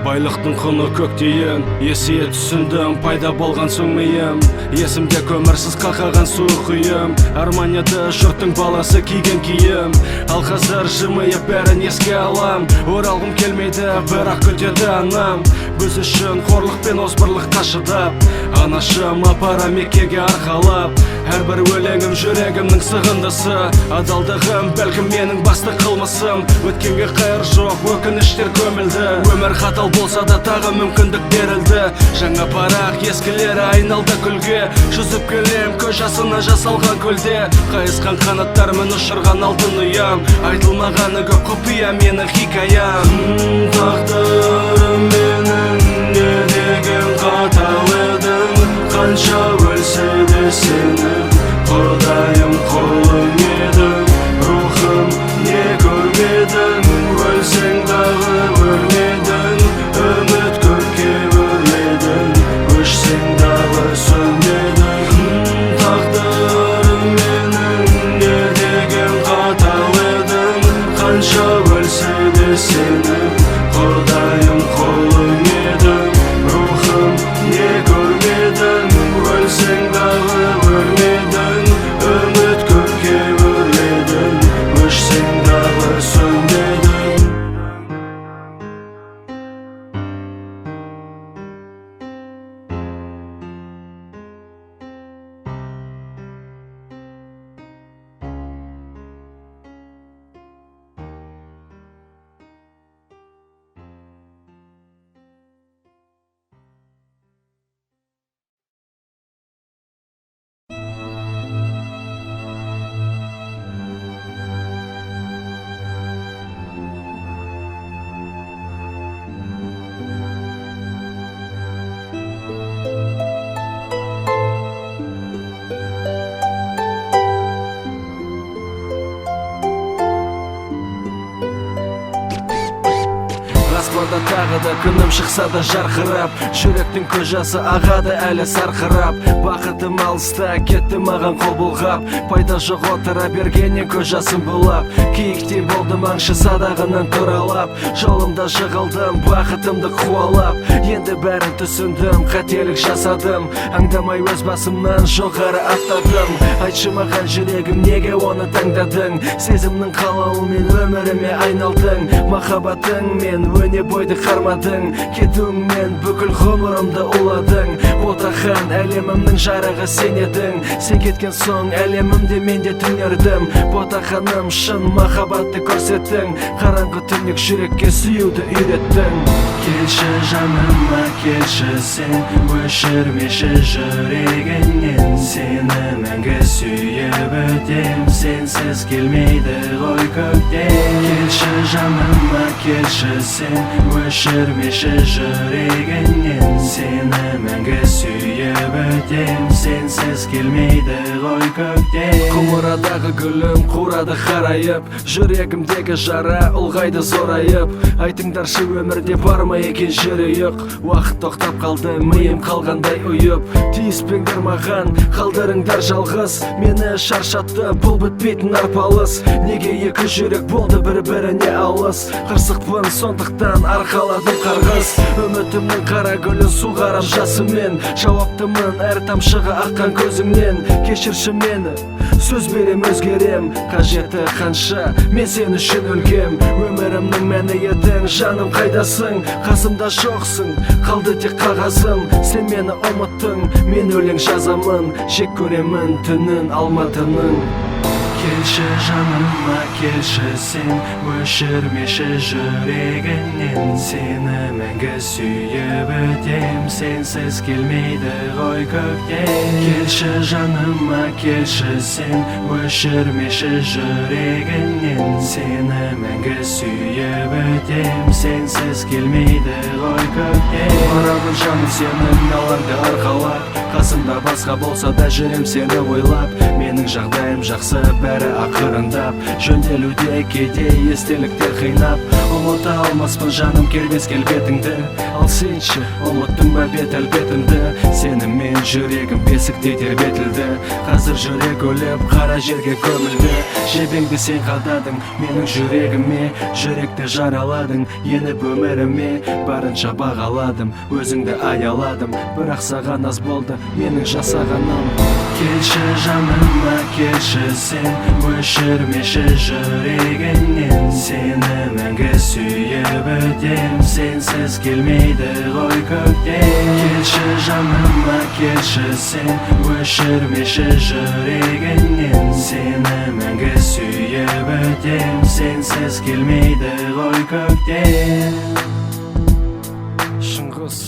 Байлықтың құны көктейін, есие түсіндім, пайда болған соң миым. Есімде көмірсіз қақаған суық үйім, арманияды жұрттың баласы киген киім. Ал қазір жымиып бәрін еске алам, оралғым келмейді бірақ күтеді анам. Біз үшін қорлық пен озбырлыққа шыдап, анашым апара меккеге арқалап. Әрбір өлеңім жүрегімнің сығындысы, адалдығым бәлкім менің басты қылмысым. Өткенге қайыр жоқ, өкініштер көмілді, өмір қатал болса да тағы мүмкіндік берілді. Жаңа парақ ескілері айналды күлге, жүзіп келем көз жасына жасалған көлде. Қайысқан қанаттармен ұшырған алтын ұям, айтылмағаны көп құпия менің хикаям. Тағдырым менің не деген қатал едің, қанша өлсе де сенің құдайым қолың едің. Рухым не көрмедің, өлсең дағы өлмедің, үміт көкке өрледің, өшсең дағы сөнбедің. Тағдырым менің не деген қатал едің, қанша өлсе де сенің құдайым қолың едің. Рухым не көрмедің, өлсең дағы өлмедің, үміт көкке өрледің, өшсең дағы сөнбедің. Расклада тағы да күнім шықса да жарқырап, жүректің көз жасы ағады әлі сарқырап. Бақытым алыста кетті маған қол бұлғап, пайда жоқ отыра бергеннен көз жасым бұлап. Киіктей болдым аңшы садағынан туралап, жолымда жығылдым бақытымды қуалап. Енді бәрін түсіндім, қателік жасадым, аңдамай өз басымнан жоғары аттадым. Айтшы маған жүрегім неге оны таңдадың, сезімнің қалауымен өміріме айналдың. Махаббатың мен өне бойды қармадың, кетуіңмен бүкіл ғұмырымды уладың. Ботақан әлемімнің жарығы сен едің, сен кеткен соң әлемімде мен де түнердім. Ботақаным шын махаббатты көрсеттің, қараңғы түнек жүрекке сүюді үйреттің. Келші жаныма келші сен, өшірмеші жүрегінен, сені мәңгі сүйіп өтем, сенсіз келмейді ғой көктем. Келші жаныма келші сен, өшірмеші жүрегінен, сені мәңгі сүйіп өтем, сенсіз келмейді ғой көктем. Құмырадағы гүлім қурады қарайып, жүрегімдегі жара ұлғайды зорайып. Айтыңдаршы өмірде бар ма екен жерұйық, уақыт тоқтап қалды, миым қалғандай ұйып. Тиіспеңдер маған, қалдырыңдар жалғыз, мені шаршатты бұл бітпейтін арпалыс. Неге екі жүрек болды бір-бір бәріне алыс. Қырсықпын, сондықтан арқаладым қарғыс. Үмітімнің қара гүлін суғарам жасымен. Жауаптымын әр тамшыға аққан көзіңнен. Кешірші мені, сөз берем өзгерем. Қажеті қанша, мен сен үшін өлгем. Өмірімнің мәні едің, жаным қайдасың? Қасымда жоқсың, қалды тек қағазым. Сен мені ұмыттың, мен өлең жазамын. Жек көремін түнін Алматының. Келші жаныма, келші сен, өшірмеші жүрегінен. Сені мәңгі сүйіп өтем, сенсіз келмейді ғой көктем. Келші жаныма, келші сен, өшірмеші жүрегінен. Сені мәңгі сүйіп өтем, сенсіз келмейді ғой көктем. Барамын жаным сенің алаңды арқалап, қасымда басқа болса да жүрем сені ойлап. Менің жағдайым жақсы, бәрі ақырындап, жөнделуде кейде естеліктер қинап. Ұмыта алмаспын жаным кербес келбетіңді, ал сенші ұмыттың ба бет әлпетімді? Сенімен жүрегім бесіктей тербетілді, қазір жүрек өліп қара жерге көмілді. Жебеңді сен қададың менің жүрегіме, жүректі жараладың еніп өміріме. Барынша бағаладым, өзіңді аяладым, бірақ саған аз болды менің жасағаным. Келші жаныма, келші сен, өшірмеші жүрегінен. Сені мәңгі сүйіп өтем, сенсіз келмейді ғой көктем. Келші жаныма, келші сен, өшірмеші жүрегінен. Сені мәңгі сүйіп өтем, сенсіз келмейді ғой көктем. Шыңғыс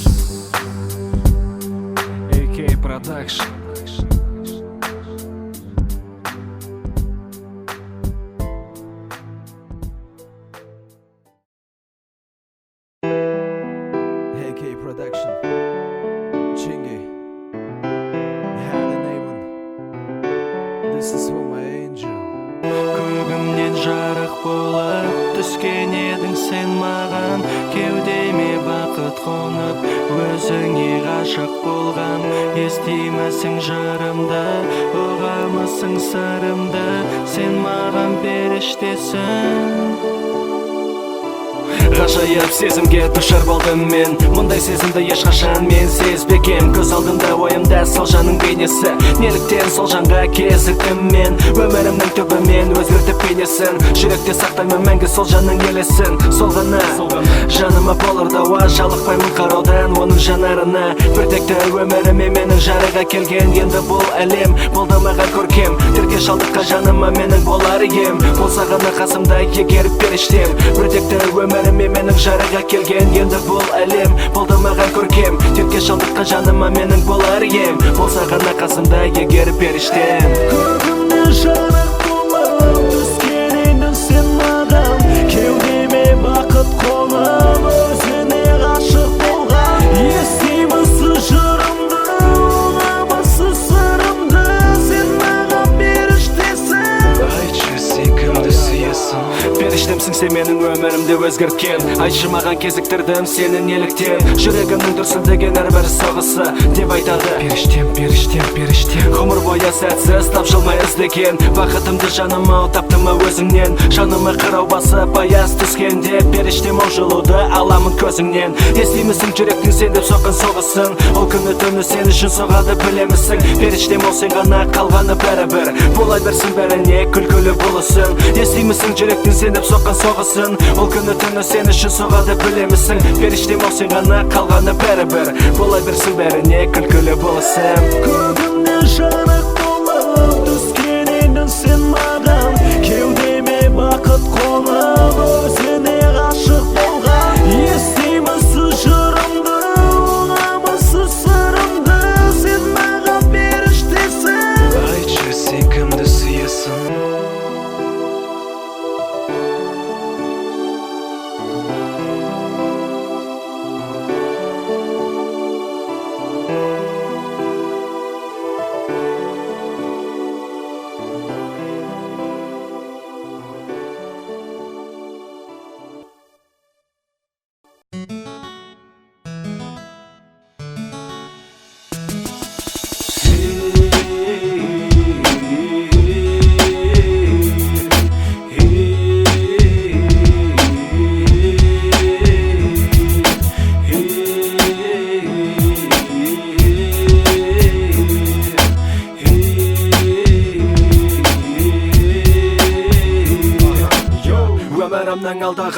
AK Production. AK Production. Chingy. Had a name. This is for my angel. Көгімнен жарық болып түскен едің сен маған. Кеудеме бақыт қонып, өзіңе ғашық болған. Естимісің жырымды, ұғамысың сырымды, сен маған періштесің. Ғажайып сезімге душар болдым мен, мұндай сезімді ешқашан мен сезбегем. Көз алдымда ойымда сол жаның бейнесі, неліктен сол жанға кезіктім мен? Өмірімнің түбімен өзгертіп бейнесін, жүректе сақтаймын мәңгі сол жанның елесін. Сол ғана жаныма болар дауа, жалықпаймын қараудан оның жанарына. Бір текті өміріме менің жарыға келген, енді бұл әлем болды маған көркем. Терге шалдыққа жаныма менің болар ем, болса ғана қасымда егер періштем. Бір текті өміріме менің жарыға келген, енді бұл әлем болды маған көркем. Терге шалдыққа жаныма менің болар ем, болса ғана қасымда егер періштем. Көзімде жарық болып түскен едің сен маған, кеудеме бақыт қонып, өзіңе ғашық болған. Естимісің жырымды, ұғамысың сырымды, сен маған періштесің. Айтшы сен кімді сүйесің? Періштемсің сен менің өмірімді өзгерткен. Айтшы маған кезіктірдім сені неліктен? Жүрегімнің дүрсілдеген әрбір соғысы деп айтады періштем, періштем, періштем. Ғұмыр бойы сәтсіз тапжылмай іздеген бақытымды жаныма таптым өзіңнен. Жаныма қырау басып аяз түскенде, періштем ол жылуды аламын көзіңнен. Естимісің жүректің сен деп соққан соғысын, ол күні түні сен үшін соғады білемісің? Періштем ол сен ғана қалғаны бәрібір, болай берсін бәріне күлкілі болсын. Естимісің жүректің сен деп соққан соғысын, ол күні түні сен үшін соғады білемісің? Періштем ол сен ғана қалғаны бәрібір, болай берсін бәріне күлкілі болсын. Көгімде жарық болып түскен едің сен маған, кеудеме бақыт қонып, өзіңе ғашық болған. Естимісің жырымды, ұғамысың сырымды, сен маған періштесің. Айтшы сен кімді сүйесің?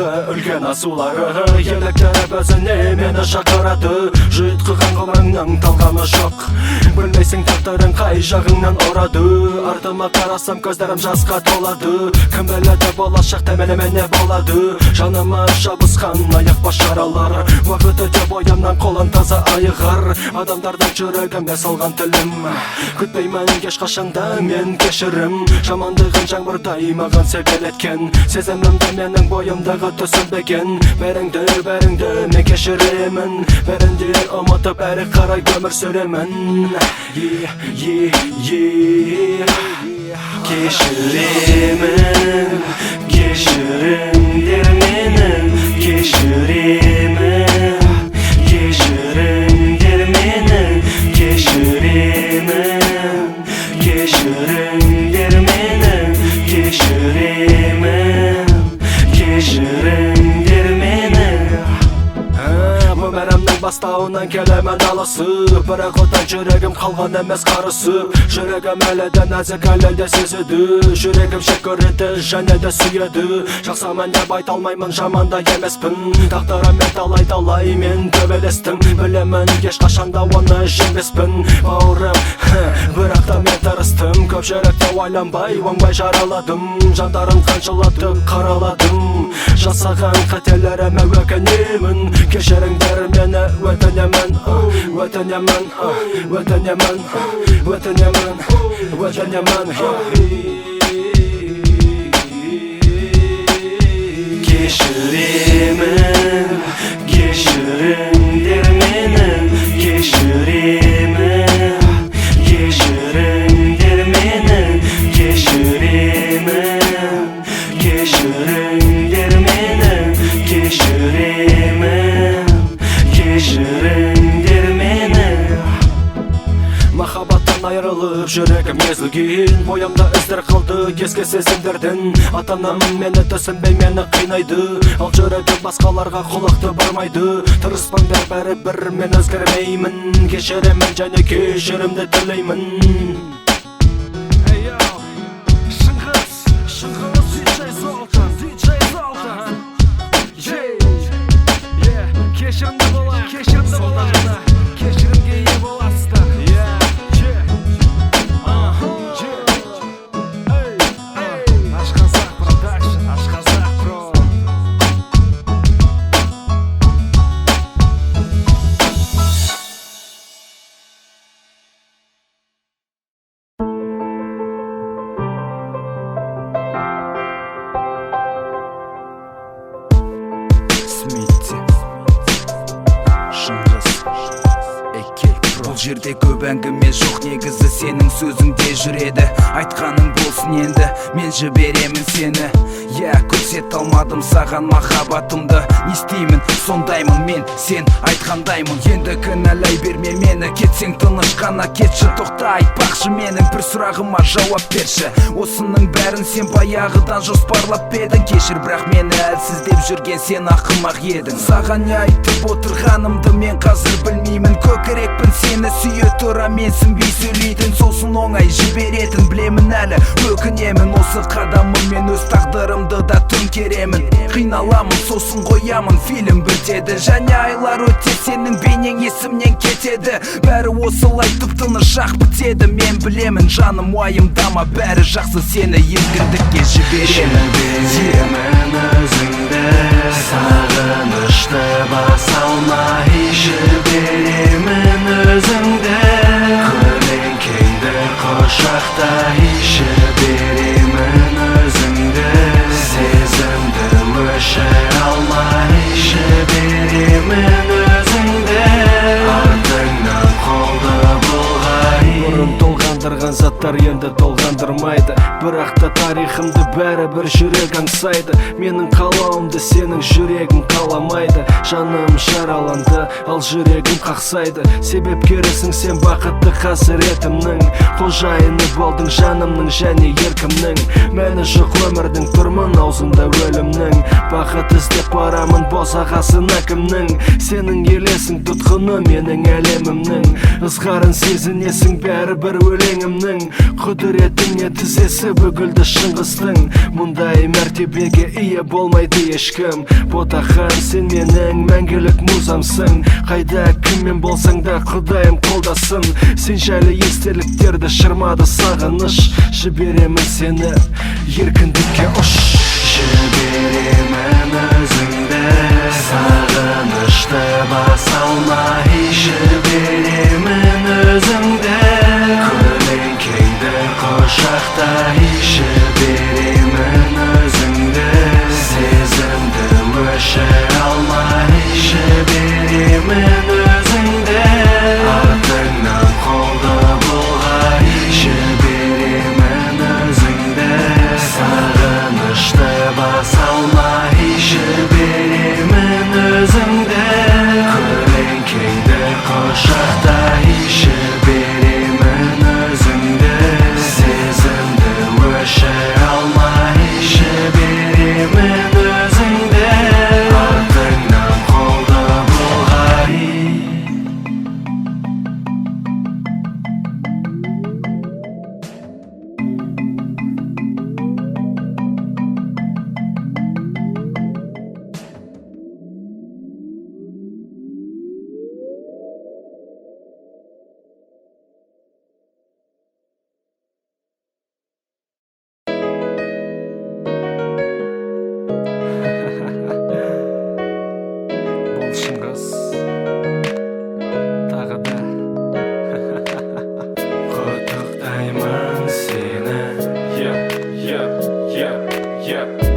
үлкен асулары еліктіріп өзіне мені шақырады жүйткіған ғұмырыңның талғамы жоқ білмейсің тағдырың қай жағыңнан ұрады артыма қарасам көздерім жасқа толады кім біледі болашақта менімен не болады жаныма жабысқан аяқ бас жаралар уақыт өте бойымнан қолын таза айығар адамдардан жүрегіме салған тілім күтпеймін ешқашанда мен кешірім жамандығын жаңбырдай маған себелеткен сезімімді менің бойымдағы түсінбеген бәріңді мен кешіремін бәрінде ұмытып әрі қарай өмір сүремін кешіремін кешіріңдер мені кешіремін кешіріңдер мені кешіремін кешіріңдер мені кешіремін кешіріңдер мені өмірімнің бастауынан келемін алысып бірақ одан жүрегім қалған емес қарысып жүрегім әлі де нәзік әлі де сезеді жүрегім жек көреді және де сүйеді жақсымын деп айта алмаймын жаман да емеспін тағдырыммен талай мен төбелестім білемін ешқашанда оны жеңбеспін бауырым бірақ та мен тырыстым көпшілікте ойланбай оңбай жараладым жандарын қаншылатып қараладым жасаған қателеріме өкінемін кешіріңдер мені өтінемін өтінемін өтінемін өтінемін өтінемін кешіремін кешіріңдер мені кешіремін кешіріңдер мені кешіремін кешіріңдер мені кешіремін кешіріңдер мені махаббаттан айырылып жүрегім езілген бойымда іздер қалды ескі сезімдерден ата-анам мені түсінбей мені қинайды ал жүрегім басқаларға құлықты бармайды тырыспаңдар бәрібір мен өзгермеймін кешіремін және кешірімді тілеймін Кешірімді бола, кешірімді бола кешірімге ие боласыздар Ашқазақ продакшн, Ашқазақ про Бұл жерде көп әңгіме жоқ негізі сенің сөзіңде жүреді айтқаның болсын енді мен жіберемін сені көрсете алмадым саған махаббатымды не істеймін сондаймын мен сен айтқандаймын енді кінәлай берме мені кетсең тыныш қана кетші тоқта айтпақшы менің бір сұрағыма жауап берші осының бәрін сен баяғыдан жоспарлап едің кешір бірақ мені әлсіздеп жүрген сен ақымақ едің саған не айтып отырғанымды мен қазір білмеймін көкірекпін сені сүйе тұра менсінбей сөйлейтін сосын оңай жіберетін білемін әлі өкінемін осы қадамыммен өз тағдырымды да төңкеремін қиналамын сосын қоямын фильм бітеді және айлар өте сенің бейнең есімнен кетеді бәрі осылай тып-тыныш ақ бітеді мен білемін жаным уайымдама бәрі жақсы сені еркіндікке жіберемін өзіңді сағынышты баса алмай жіберемін өзіңді көлеңкеңді құшақтай жіберемін өзіңді сезімді өшіре алмай жіберемін өзіңді артыңнан қолды бұлғай бұрын толғандырған заттар енді толғандырмайды бірақ та тарихымды бәрібір жүрек аңсайды менің қалауымды сенің жүрегің қаламайды жаным жараланды ал жүрегім қақсайды себепкерісің сен бақытты қасіретімнің қожайыны болдың жанымның және еркімнің мәні жоқ өмірдің тұрмын аузында өлімнің бақыт іздеп барамын босағасын әкімнің сенің елесің тұтқыны менің әлемімнің ызғарын сезінесің бәрібір өлеңімнің құдіретіңе тізесің келсе бүгілді шыңғыстың. Мұндай мәртебеге ие болмайды ешкім. Ботақан, сен менің мәңгілік музамсың. Қайда кіммен болсаң да Құдайым қолдасын. Сен жайлы естеліктерді шырмады сағыныш. Жіберемін сені еркіндікке ұш. Жіберемін өзіңді сағынышты баса алмай. Жіберемін өзіңді көлеңкеңді құшақтай. Жіберемін өзіңді сезімді өшіре алмай. Жіберемін өзіңді артыңнан қолды бұлғай. Жіберемін өзіңді сағынышты баса алмай. Жіберемін өзіңді көлеңкеңді құшақтай. Жіберемін өзіңді сезімді өшіре алмай. Жіберемін өзіңді артыңнан қолды бұлғай. Бұл шыңғыс тағы да құттықтаймын сені.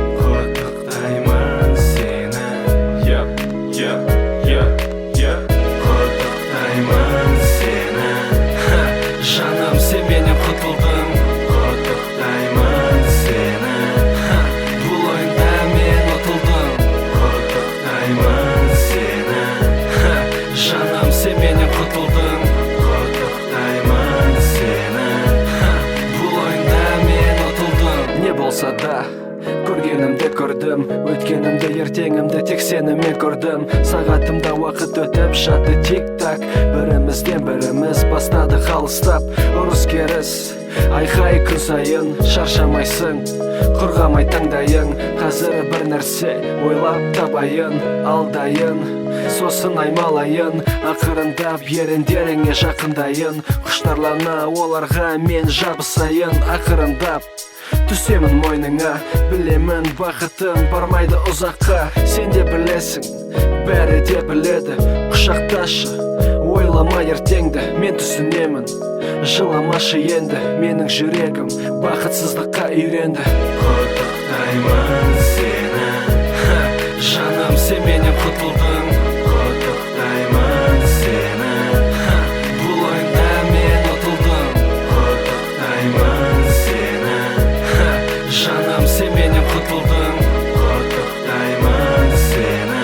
Құттықтаймын сені. Құттықтаймын сені. Жаным, сен менен құтылдың. Құттықтаймын сені. Бұл ойында мен ұтылдым. Құттықтаймын сені. Жаным, сен менен құтылдың. Құттықтаймын сені. Бұл ойында мен ұтылдым. Не болса да көргенімді көрдім, өткенімді ертеңімді тек сенімен көрдім. Сағатымда уақыт өтіп жатты тик-так. Бірімізден біріміз бастадық алыстап. Ұрыс керіс айқай күн сайын. Шаршамайсың, құрғамай таңдайың. Қазір бір нәрсе ойлап табайын, алдайын, сосын аймалайын. Ақырындап еріндеріңе жақындайын. Құштарлана оларға мен жабысайын. Ақырындап түсемін мойныңа. Білемін бақытым бармайды ұзаққа. Сен де білесің, бәрі де біледі. Құшақташы, ойлама ертеңді. Мен түсінемін, жыламашы енді. Менің жүрегім бақытсыздыққа үйренді. Құттықтаймын сені. Жаным, сен менен құтылдың. Құттықтаймын сені. Бұл ойында мен ұтылдым. Құттықтаймын сені. Жаным, сен менен құтылдың. Құттықтаймын сені.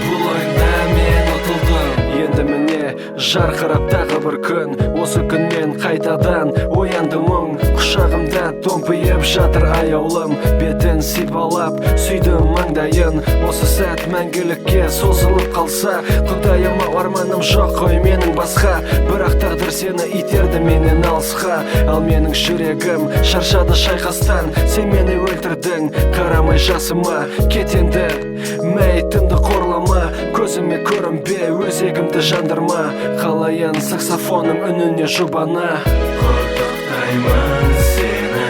Бұл ойында мен ұтылдым. Енді міне жарқырап тағы бір күн. Осы күнмен қайтадан оянды мұң. Құшағымда томпиып жатыр аяулым. Бетін сипалап сүйдім маңдайын. Осы сәт мәңгілікке созылып қалса. Құдайыма арманым жоқ қой менің басқа. Бірақ тағдыр сені итерді менен алысқа. Ал менің жүрегім шаршады шайқастан. Сен мені өлтірдің, қарамай жасыма. Кетенді, мәйітімді қорлама. Көзіме көрінбе, өзегімді жандырма. Қалайын саксофоным үніне жұбана. Құттықтаймын сені.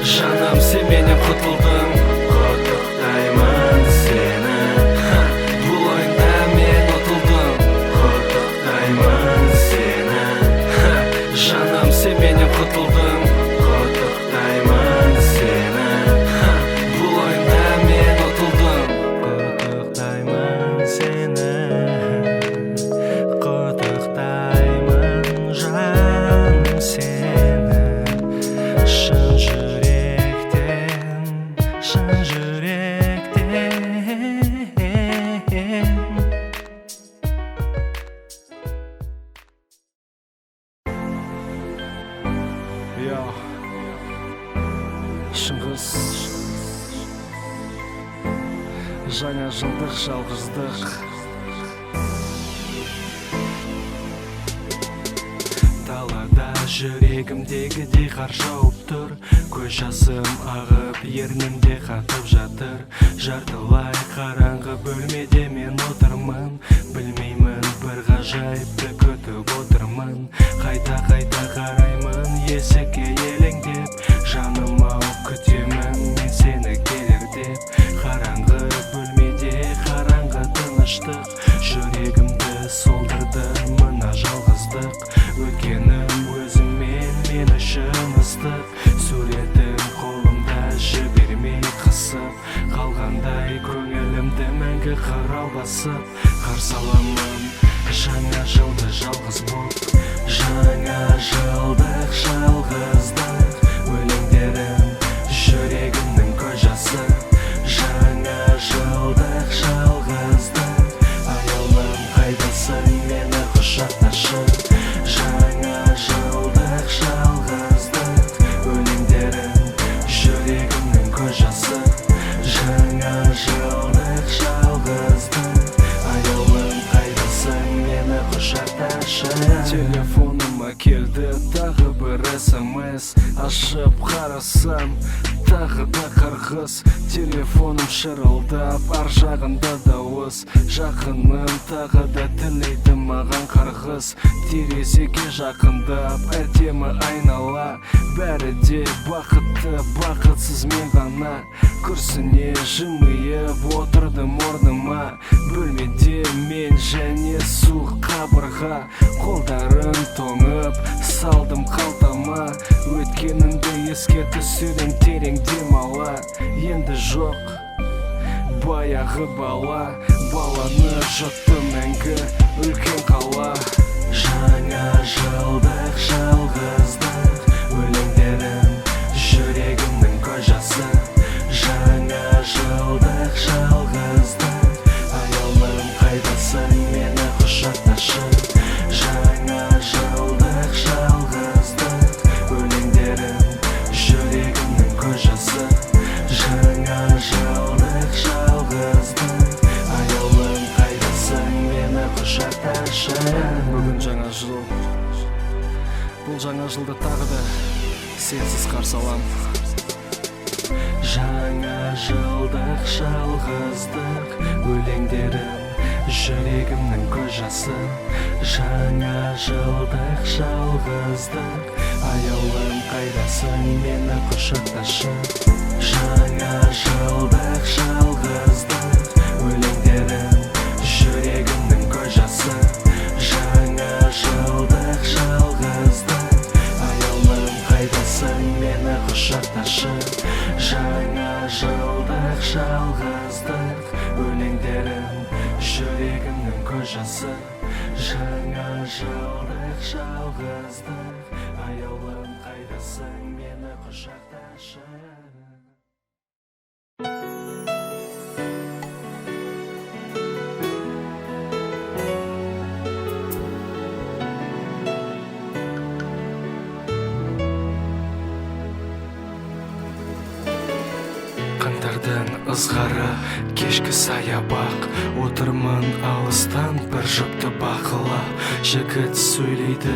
Жаным, сен менен құтылдың. Құттықтаймын сені. Бұл ойында мен ұтылдым. Құттықтаймын сені. Жаным, сен менен құтылдың. Құттықтаймын сені. Бұл ойында мен ұтылдым. Құттықтаймын сені. Құттықтаймын жаным сені. Шын жүректен, шын жүректен. Шыңғыс жаңа жылдық жалғыздық. Далада жүрегімдегідей қар жауып тұр. Көз жасым ағып ернімде қатып жатыр. Жартылай қараңғы бөлмеде мен отырмын. Білмеймін, бір ғажайыпты күтіп отырмын. Қайта қараймын есікке елеңдеп. Жаным ау, күтемін мен сені келер деп. Қараңғы бөлмеде қараңғы тыныштық. Жүрегімді солдырды мына жалғыздық. Өткенім өзіңмен мен үшін ыстық. Суретің қолымда жібермей қысып. Қалғандай көңілімді мәңгі қырау басып. Қарсы аламын жаңа жылды жалғыз боп. Жаңа жылдық жалғыздық. Өлеңдерім жүрегімнің көз жасы. Жаңа жылдық жалғыздық. Аяулым қайдасың мені құшақташы. Жаңа жылдық жалғыздық. Өлеңдерім жүрегімнің көз жасы. Жаңа жылдық жалғыздық. Аяулым қайдасың мені құшақташы. Телефоныма келді тағы бір SMS. Ашып қарасам тағы да қырғыз. Телефоным шырылдап ар жағында дауыс. Жақыным тағы да тілейді маған қарғыз. Терезеге жақындап әдемі айнала. Бәрі де бақытты, бақытсыз мен ғана. Күрсіне жымиып отырдым орныма. Бөлмеде мен және суық қабырға. Қолдарым тоңып салдым қалтама. Өткенімді еске түсуден терең демала. Енді жоқ баяғы бала. Баланы жұтты мәңгі үлкен қала. Жаңа жылдық жалғыздық. Өлеңдерім жүрегімнің көз жасы. Жаңа жылдық жалғыздық. Аяулым қайдасың мені құшақташы. Жаңа жылдық жалғыздық. Өлеңдерім жүрегімнің көз жасы. Жаңа жылдық жалғыздық. Аяулым қайдасың мені құшақташы. Бүгін жаңа жыл. Бұл жаңа жылды тағы да сенсіз қарсы алам. Жаңа жылдық жалғыздық. Өлеңдерім жүрегімнің көз жасы. Жаңа жылдық жалғыздық. Аяулым қайдасың мені құшақташы. Жаңа жылдық жалғыздық. Өлеңдерім жүрегімнің көз жасы. Жаңа жылдық жалғыздық. Аяулым қайдасың мені құшақташы. Жаңа жылдық жалғыздық. Өлеңдерім жүрегімнің көз жасы. Жаңа жылдық жалғыздық. Аяулым қайдасың мені құшақташы. Қаңтардың ызғары кешкі саябақ. Отырмын алыстан бір жұпты бақылап. Жігіт сөйлейді,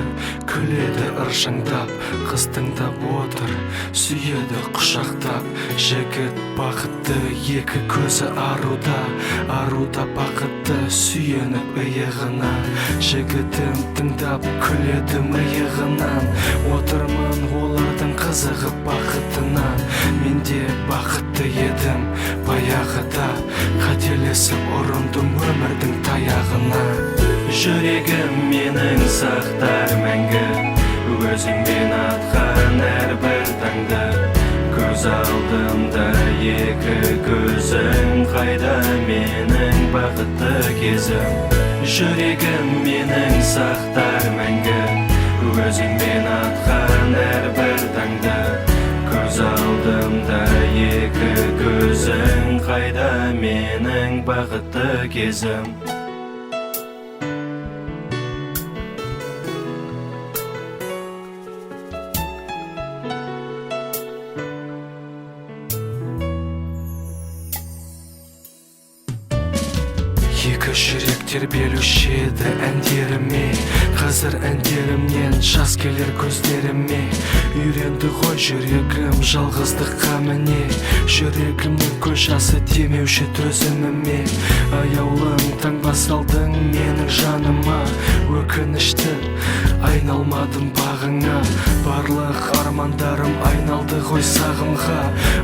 күледі ыржыңдап. Қыз тыңдап отыр, сүйеді құшақтап. Жігіт бақытты, екі көзі аруда. Аруда бақытты, сүйеніп иығына. Жігітім тыңдап күледі миығынан. Отырмын олардың қызығып бақытынан. Мен де бақытты едім баяғыда. Қателесіп ұрындым өмірдің таяғына. Жүрегім менің сақтар мәңгі. Өзіңмен атқан әрбір таңда. Көз алдымда екі көзің. Қайда менің бақытты кезім. Жүрегім менің сақтар мәңгі. Өзіңмен атқан әрбір таңда. Көз алдымда екі көзің. Қайда менің бақытты кезім. Екі жүрек тербелуші еді әндеріме. Қазір әндерімнен жас келер көздеріме. Үйренді ғой жүрегім жалғыздыққа міне. Жүрегімнің көз жасы демеуші төзіміме. Аяулым таңба салдың менің жаныма. Өкінішті айналмадым бағыңа. Барлық армандарым айналды ғой сағымға.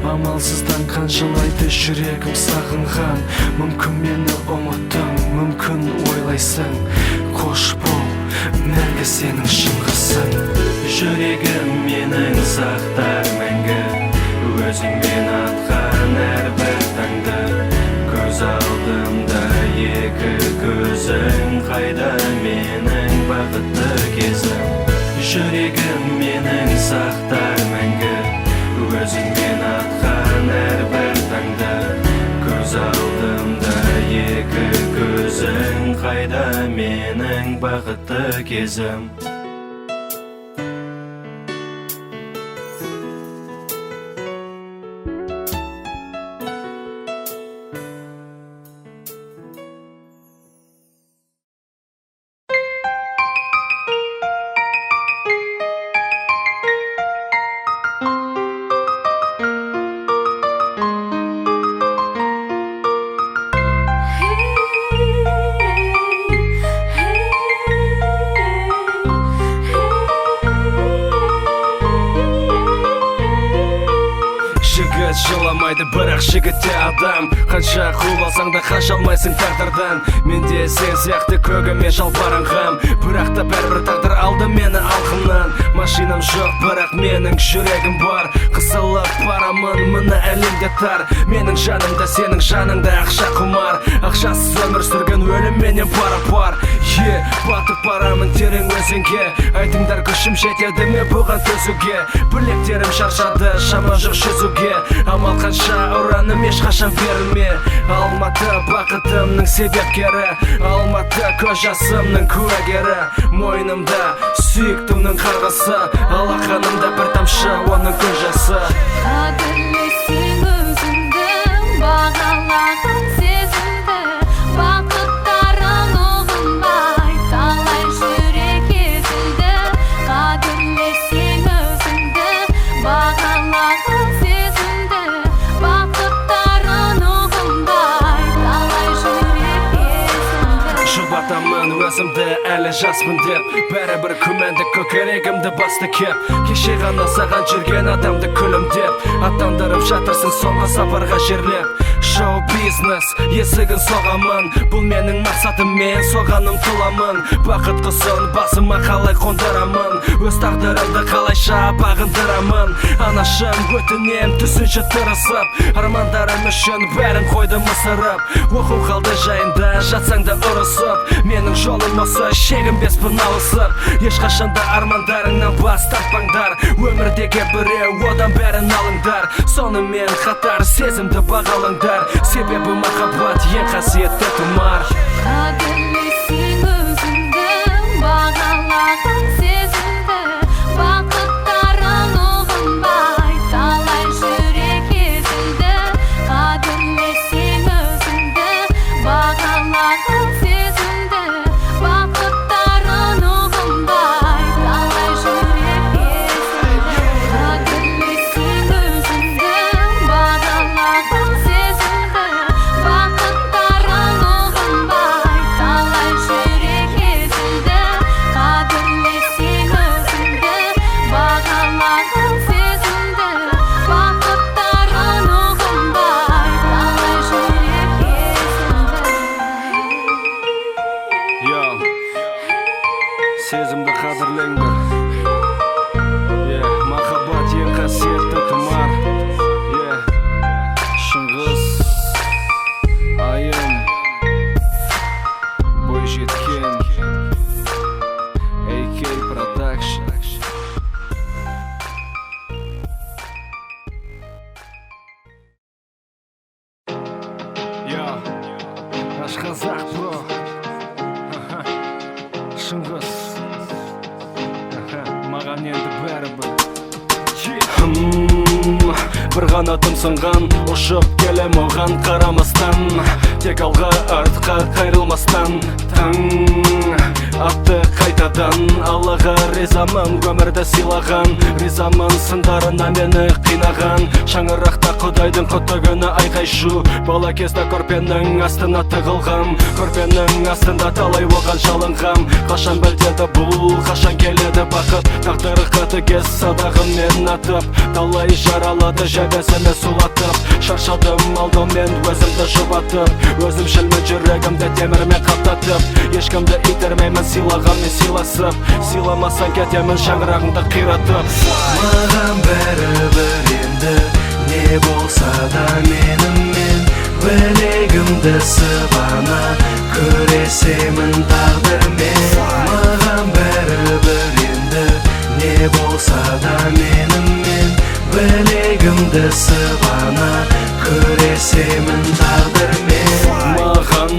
Амалсызданған жылайды жүрегім сағынған. Мүмкін мені ұмыттың, мүмкін ойлайсың. Қош бол, мәңгі сенің шыңғысың. Жүрегім менің сақтар мәңгі. Өзіңмен атқан әрбір таңды. Көз алдымда екі көзің. Қайда менің бақытты кезім. Жүрегім менің сақтар мәңгі. Өзіңмен атқан әрбір таңды. Көз алдымда екі көзің. Қайда менің бақытты кезім. Жыламайды бірақ жігітте адам. Қанша қуып алсаң да қаша алмайсың тағдырдан. Менде сен сияқты көгіме жалбарынғам. Бірақ та бәрібір тағдыр алды мені алқымнан. Машинам жоқ бірақ менің жүрегім бар. Қысылып барамын мына әлемде тар. Менің жанымда сенің жаныңда ақша құмар. Ақшасыз өмір сүрген өлімменен пара-пар. Батып барамын терең өзенге. Айтыңдар күшім жетеді ме бұған төзуге. Білектерім шаршады шама жоқ жүзуге. Амал қанша ұраным ешқашан берілме. Алматы бақытымның себепкері. Алматы көз жасымның куәгері. Мойнымда сүйіктімнің қарғысы. Алақанымда бір тамшы оның көз жасы. Қадірлесең өзіңді, бағалаған сезімді. Бақыттарың ұғынбай, талай жүрек езілді. Қадірлесең өзіңді, бағалаған сезімді. Бақыттарың ұғынбай, талай жүрек езілді. Жұбатамын өзімді әлі жаспын деп. Бәрібір күмәнді көкірегімді басты кеп. Кеше ғана саған жүрген адамды күлімдеп. Аттандырып жатырсың соңғы сапарға жерлеп. Шоу-бизнес есігін соғамын. Бұл менің мақсатым, мен соған ұмтыламын. Бақыт құсын басыма қалай қондырамын. Өз тағдырымды қалайша бағындырамын. Анашым өтінем түсінші тырысып. Армандарым үшін бәрін қойдым ысырып. Оқу қалды жайында жатсаң да ұрысып. Менің жолым осы шегінбеспін алысып. Ешқашанда армандарыңнан бас тартпаңдар. Өмірдегі біреу одан бәрін алыңдар. Сонымен қатар сезімді бағалаңдар. Себебі махаббат ең қасиетті тұмар. Қадірлесең өзіңді, бағалаған сезімді. Бақыттарың ұғынбай, талай жүрек езілді. Қадірлесең өзіңді, бағалаған сезімді. Бақыттарың ұғынбай, талай жүрек езілді. Қадірлесең өзіңді, бағалаған сезімді. Бақыттарың ұғынбай, талай жүрек езілді. Қадірлесең өзіңді, бағалаған сезімді. Бақыттарың ұғынбай, талай жүрек езілді. Сезімді қадірлеңдер. Махаббат ең қасиетті тұмар. Шыңғыс айым бойжеткен AK Production. Наш қазақ бро. Шыңғыс маған енді бәрібір. Бір ғана тымсынған ұшып келем оған қарамастан. тек алға артқа қайрылмастан таң атты қайтадан. Аллаға ризамын өмірді сыйлаған, ризамын сындарына мені қинаған. Шаңырақта құдайдың құтты күні айқай шу, бала кезде көрпенің астына тығылғам, көрпенің астында талай оған жалынғам. Қашан білдеді бұл, қашан келеді бақыт, тағдыры қатыгез садағымен атып, талай жаралады жебесіме сулатып. Шаршадым алдымен өзімді жұбатып, өзімшілмен жүрегімді темірмен қаптатып. Ешкімді итермеймін сыйлағанмен сыйласып, сыйламасаң кетемін шаңырағыңды қиратып. Маған бәрібір енді не болса да менімен, білегімді сыбана күресемін тағдырмен. Маған бәрібір енді не болса да менімен, білегімді сыбана күресемін тағдырмен. Маған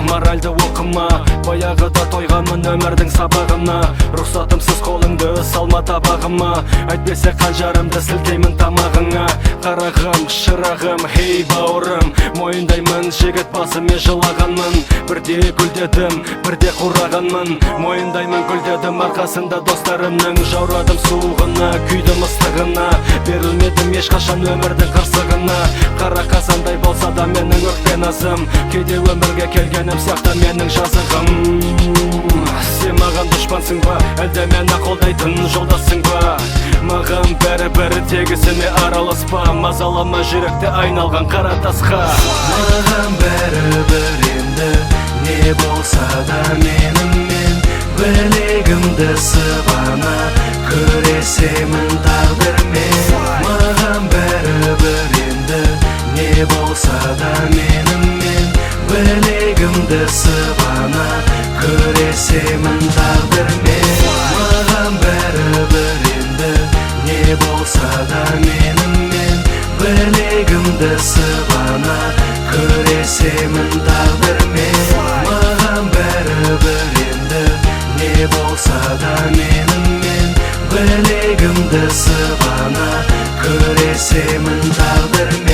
моральды оқыма, баяғыда тойғанмын өмірдің сабағына. Рұқсатымсыз қолыңды салма табағыма, әйтпесе қанжарымды сілтеймін тамағыңа. Қарағым, шырағым, хей бауырым, мойындаймын жігіт басымен жылағанмын. Бірде гүлдедім, бірде қурағанмын, мойындаймын гүлдедім арқасында достарымның. Жаурадым суығына, күйдім ыстығына, берілмедім ешқашан өмірдің қырсығына. Қара қазандай болса да менің өкпе назым, кейде өмірге келгенім сияқты менің жазығым. Сен маған дұшпансың ба, әлде мені қолдайтын жолдасың ба? Маған бәрібір тегісіме араласпа, мазалама жүректе айналған қара тасқа. Маған бәрібір енді не болса да менімен, білегімді сыбана күресемін тағдырмен. Маған бәрібір енді не болса да менімен, білегімді сыбана күресемін тағдырмен. Маған бәрібір енді не болса да менімен, білегімді сыбана күресемін тағдырмен. Маған бәрібір енді не болса да менімен, білегімді сыбана күресемін тағдырмен.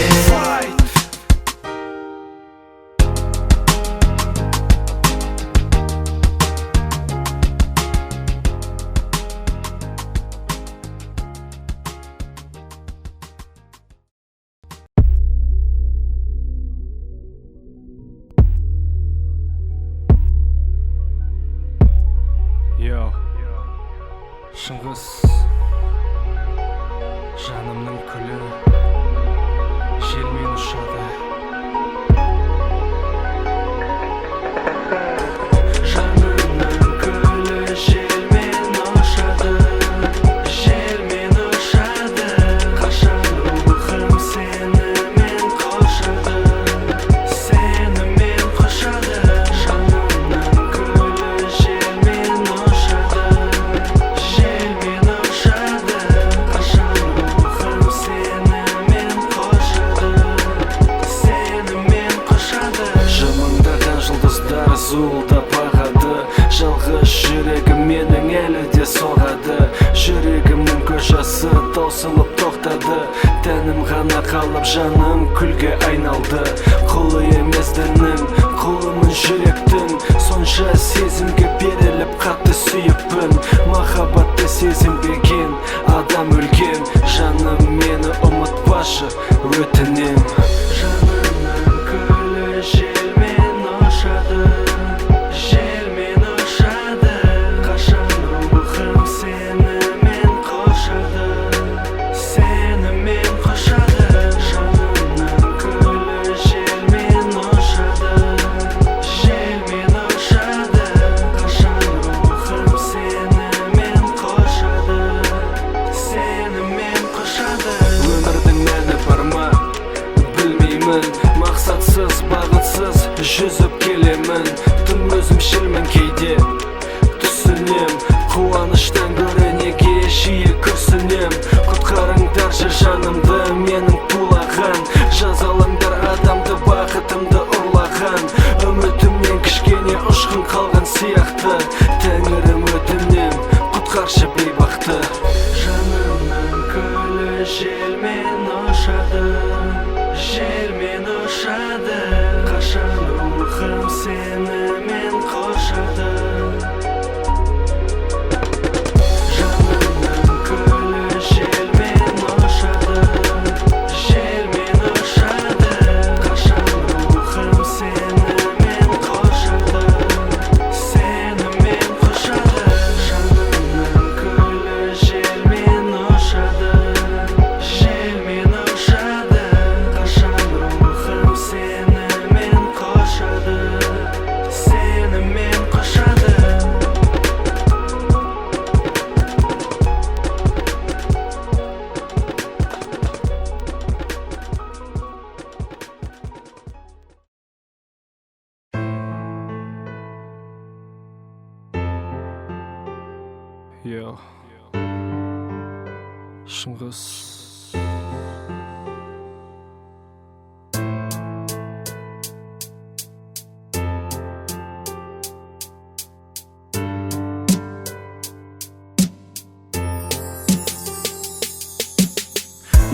Йоу, Шыңғыс, жанымның күлі, желмен ұшады. Жанымның күлі, желмен ұшады, желмен ұшады. Қашан рухым сенімен қошады, сенімен қошады. Жанымның күлі, желмен ұшады, желмен ұшады. Қашан рухым сенімен қошады, сенімен қошады. Жымыңдаған жұлдыздар зуылдап ағады, жалғыз жүрегім менің әлі де соғады. Жүрегімнің көшасы таусылып тоқтады, тәнім ғана қалып жаным күлге айналды. Құлы емес дінім, құлымын жүректің, сонша сезімге беріліп қатты сүйіппін. Махаббатты сезінбеген адам өлген, жаным мені ұмытпашы өтінем. Жанымның күлі, желмен ұшады, желмен ұшады. Қашан рухым сенімен қошады, сенімен қошады. Жанымның күлі, желмен ұшады, желмен ұшады. Қашан рухым сенімен қошады, сенімен қошады. Өмірдің мәні бар ма, білмеймін, мақсатсыз, бағытсыз жүзіп келемін. Тым өзімшілмін кейде, түсінем, қуаныштан гөрі неге жиі күрсінем. Құтқарыңдаршы жанымды менің тулаған, жазалаңдар адамды бақытымды ұрлаған. Үмітімнен кішкене ұшқын қалған сияқты, тәңірім өтінем, құтқаршы бейбақты. Жанымның күлі, желмен ұшады, желмен ұшады. Қашан Yo. Шыңғыс.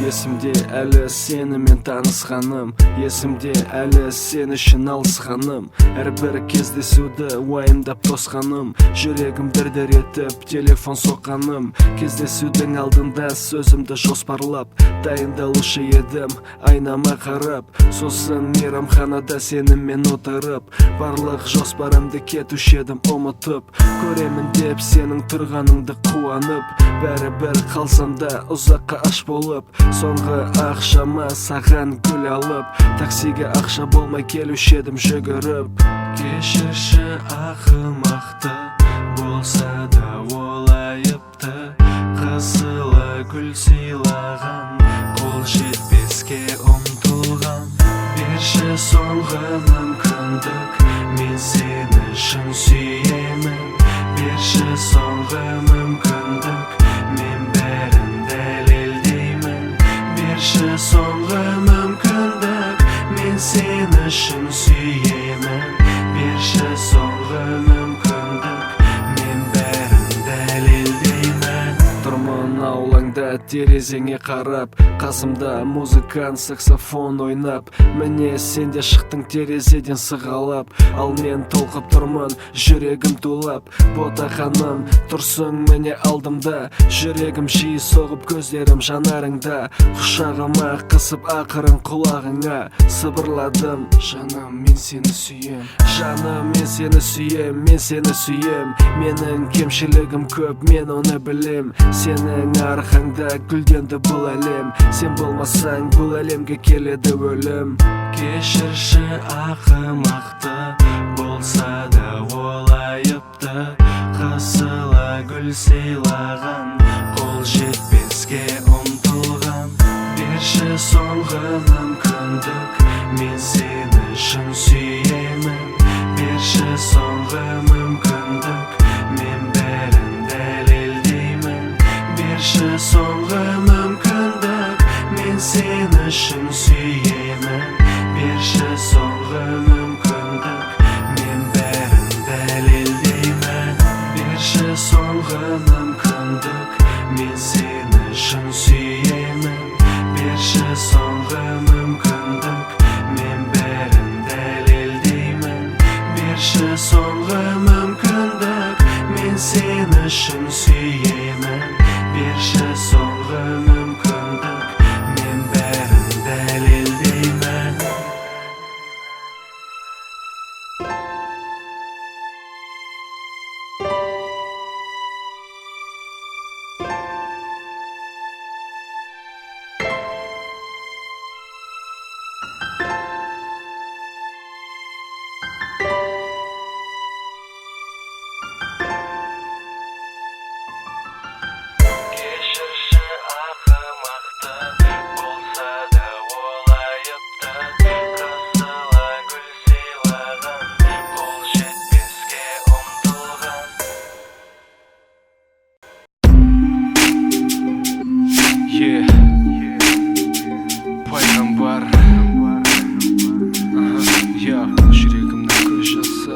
Есімде әлі сенімен танысқаным, есімде әлі сен үшін алысқаным. Әрбір кездесуді уайымдап тосқаным, жүрегім дір-дір етіп телефон соққаным. Кездесудің алдында сөзімді жоспарлап дайындалушы едім, айнама қарап. Сосын мейрамханада сенімен отырып, барлық жоспарымды кетуші едім ұмытып. Көремін деп сенің тұрғаныңды қуанып, бәрібір қалсам да ұзаққа аш болып. Соңғы ақшама саған гүл алып, таксиге ақша болмай келуші едім жүгіріп. Кешірші ақымақты, болса да ол айыпты. Қысылы гүл сыйлаған, қол жетпеске ұмтылған. Берші соңғы мүмкіндік, мен сені шын сүйемін. Берші соңғы мүмкіндік, мен бәрін дәлелдеймін. Берші соңғы мүмкіндік, мен сені шын сүйемін. Берші соңғы мүмкіндік, мен бәрін дәлелдеймін. Тұрмын аулаңда терезеңе қарап, қасымда музыкант саксофон ойнап. Міне сен де шықтың терезеден сығалап, ал мен толқып тұрмын, жүрегім тулап. Ботақаным тұрсың міне алдымда, жүрегім жиі соғып, көздерім жанарыңда. Құшағыма қысып ақырын құлағыңа сыбырладым, жаным мен сені сүйем. Жаным мен сені сүйем, мен сені сүйем. Менің кемшілігім көп, мен оны білем. Сенің арқаңда гүлденді бұл әлем, сен болмасаң бұл әлемге келеді өлім. Кешірші ақымақты, болса да ол айыпты. Қысылы гүл сыйлаған, қол жетпеске ұмтылған. Берші соңғы мүмкіндік, мен сені шын сүйемін. Берші соңғы мүмкіндік, мен бәрін дәлелдеймін. Берші соңғы мүмкіндік, мен сені шын сүйемін. Берші соңғы мүмкіндік, мен бәрін дәлелдеймін. Берші соңғы мүмкіндік, мен сені шын сүйемін. Берші соңғы мүмкіндік, мен бәрін дәлелдеймін. Берші соңғы мүмкіндік, мен сені шын сүйемін. Берші соңғы мүмкіндік, мен бәрін дәлелдеймін. Кешірші ақымақты, болса да ол айыпты. Қысылы гүл сыйлаған, қол жетпеске ұмтылған. Пайғамбар, жүрегімнің көз жасы.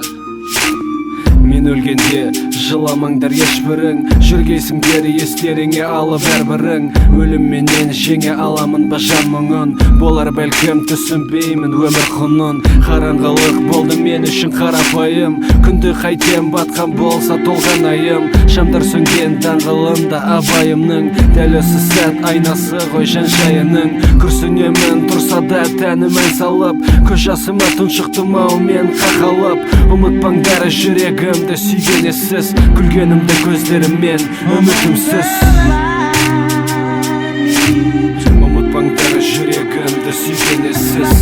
Мен өлгенде жыламаңдар ешбірің, жүргейсіңдер естеріңе алып әрбірің. Өлімменен жеңе аламын ба жан мұңын, болар бәлкім түсінбеймін өмір құнын. Қараңғылық болды мен үшін қарапайым, күнді қайтем батқан болса толған айым. Шамдар сөнген даңғылында абайымның, дәл осы сәт айнасы ғой жан-жайының. Күрсінемін тұрса да тәнімін салып, көз жасыма тұншықтым ау мен қақалып. Ұмытпаңдар жүрегімді сүйген ессіз, күлгенімді көздеріммен үмітімсіз. Ұмытпаңдар жүрегімді сүйген ессіз,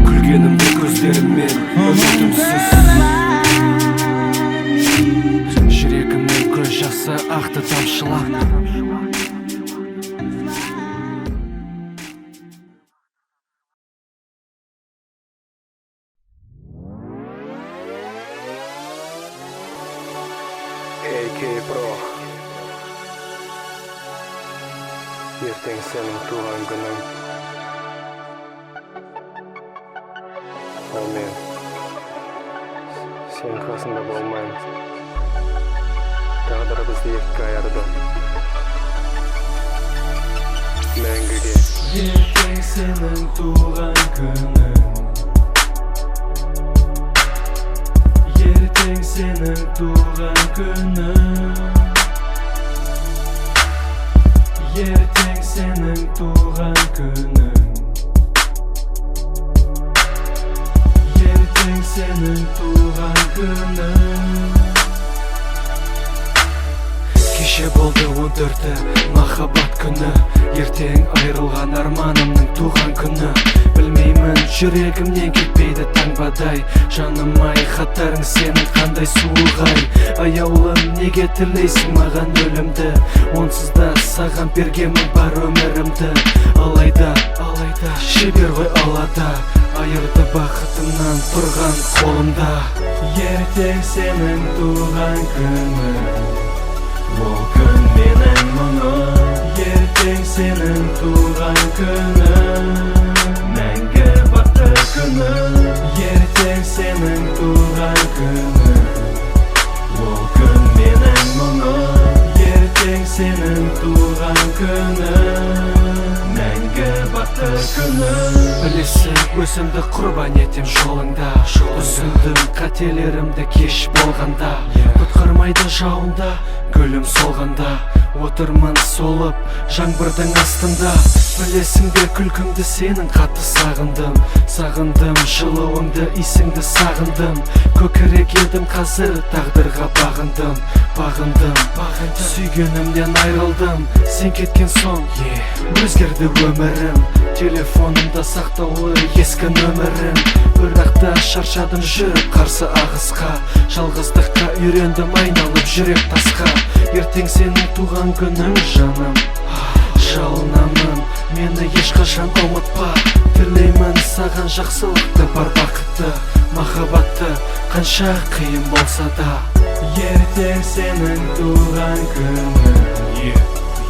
күлгенімді көздеріммен үмітімсіз. Жүрегімнің көз жасы ақты тамшылап. Pro. Ертең сенің туған күнің. Ал мен сенің қасында болмаймын. Тағдыр бізді екіге айырды. Мәңгіге. Ертең сенің туған күнің. Ертең сенің туған күнің. Ертең сенің туған күнің. Ертең сенің туған күнің. Кеше болды 14-ті махаббат күні. Ертең айрылған арманымның туған күні. Білмеймін жүрегімнен кетпейді таңбадай. Жаным-ай хаттарың сенің қандай суығай. Аяулым неге тілейсің маған өлімді? Онсыз да саған бергенмін бар өмірімді. Алайда шебер ғой алада. Айырды бақытымнан тұрған қолымда. Ертең сенің туған күнің. Ол күн менің мұңым. Ертең сенің туған күнің. Мәңгі бақыт күнің. Ертең сенің туған күнің. Ол күн менің мұңым. Ертең сенің туған күнің. Мәңгі бақыт күнің. Білесің өзімді құрбан етем жолыңда. Түсіндім қателерімді кеш болғанда. Құтқармайды жауында гүлім солғанда. Отырмын солып жаңбырдың астында. Білесің бе күлкіңді сенің қатты сағындым. Сағындым жылуыңды исіңді сағындым. Көкірек едім қазір тағдырға бағындым. Сүйгенімнен айрылдым. Сен кеткен соң өзгерді өмірім. Телефонымда сақтаулы ескі нөмірім. Бірақ та шаршадым жүріп қарсы ағысқа. Жалғыздыққа үйрендім айналып жүрек тасқа. Ертең сенің туған күнің жаным. Жалынамын, мені ешқашан ұмытпа. Тілеймін саған жақсылықты бар бақытты. Махаббатты қанша қиын болса да. Ертең сенің туған күнің.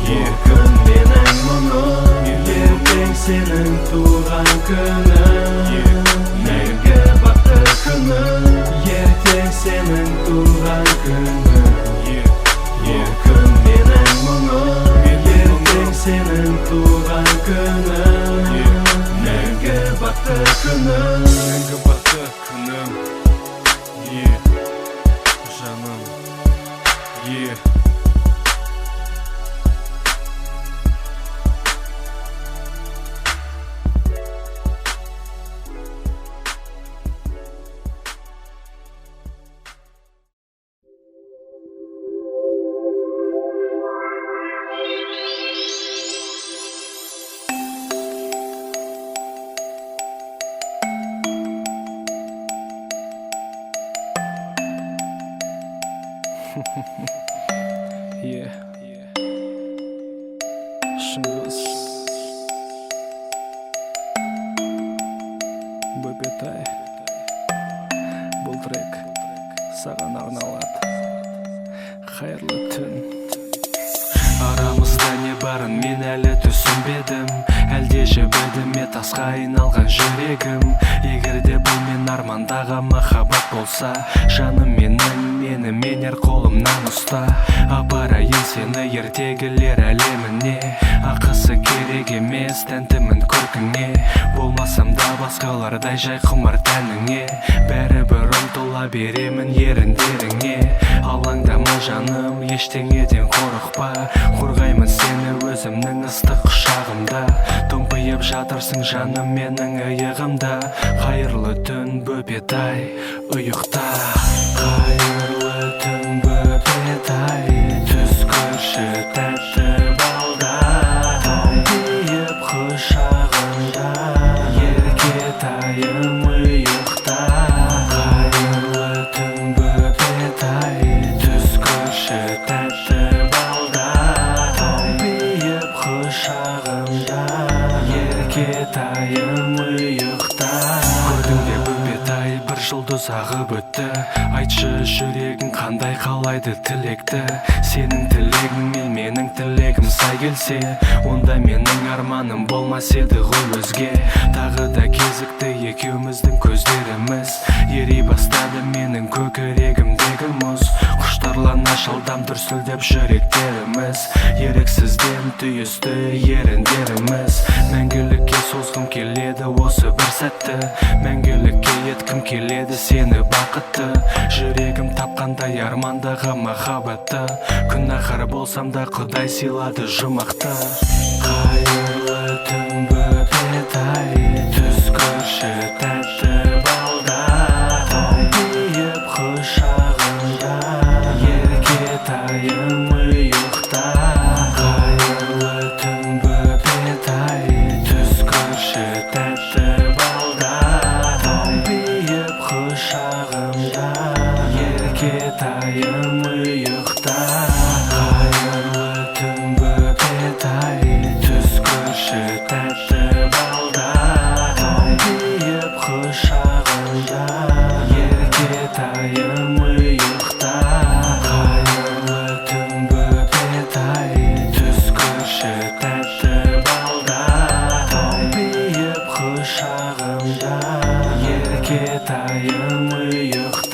Ол күн менің мұңым. Ертең сенің туған күнің. Мәңгі бақыт күнің. Ертең сенің туған күнің. Ол күн менің мұңым. Ертең сенің туған күнің. Мәңгі бақыт күнің. Мәңгі бақыт күнің. Жаным. Шыңғыс Бөпетай. Бұл трек саған арналады. Қайырлы түн. Арамызда не барын мен әлі түсінбедім. Әлде жібіді ме тасқа айналған жүрегім. Егерде бұл мен армандағы махаббат болса, жаным менің мені менер қолымнан ұста. Апарайын сені ертегілер әлеміне. Ақысы керек емес тәнтімін көркіңе. Болмасам да басқалардай жай құмар тәніңе. Бәрібір ұмтыла беремін еріндеріңе. Алаңдама жаным, ештеңеден қорықпа. Қорғаймын сені өзімнің ыстық құшағымда. Томпиып жатырсың жаным менің иығымда. Қайырлы түн Бөпетай, ұйықта. Қайырлы түн Бөпетай, түс көрші тәтті балда. Томпиып құшағымда, еркетайым ұйықта. Қайырлы түн Бөпетай, түс көрші тәтті балда. Томпиып құшағымда, еркетайым ұйықта. Көрдің бе Бөпетай, бір жұлдыз ағып өтті. Айтшы жүрегің қандай қалайды тілекті. Сенің тілегің мен менің тілегім сай келсе, онда менің арманым болмас еді ғой өзге. Тағы да кезікті екеуміздің көздеріміз, ери бастады менің көкірегімдегі мұз. Құштарлана жылдам дүрсілдеп жүректеріміз, еріксізден түйісті еріндеріміз. Мәңгілікке созғым келеді осы бір сәтті, мәңгілікке еткім келеді сені бақытты. Жүрегім тапқандай армандағы махаббатты, күнәһар болсам да Құдай сыйлады жұмақты. Қайырлы түн бөпет-ай, түс көрші тәтті балдай, томпиып құшағында еркетайым ұйықта. Қайырлы түн бөпет-ай, түс көрші тәтті балдай, томпиып құшағында еркетайым ұйықта. Қайырлы түн бөпет-ай, түс көрші тәтті балдай, томпиып құшағында еркетайым ұйықта. Қайырлы түн бөпет-ай, түс көрші тәтті балдай, томпиып құшағында еркетайым ұйықта.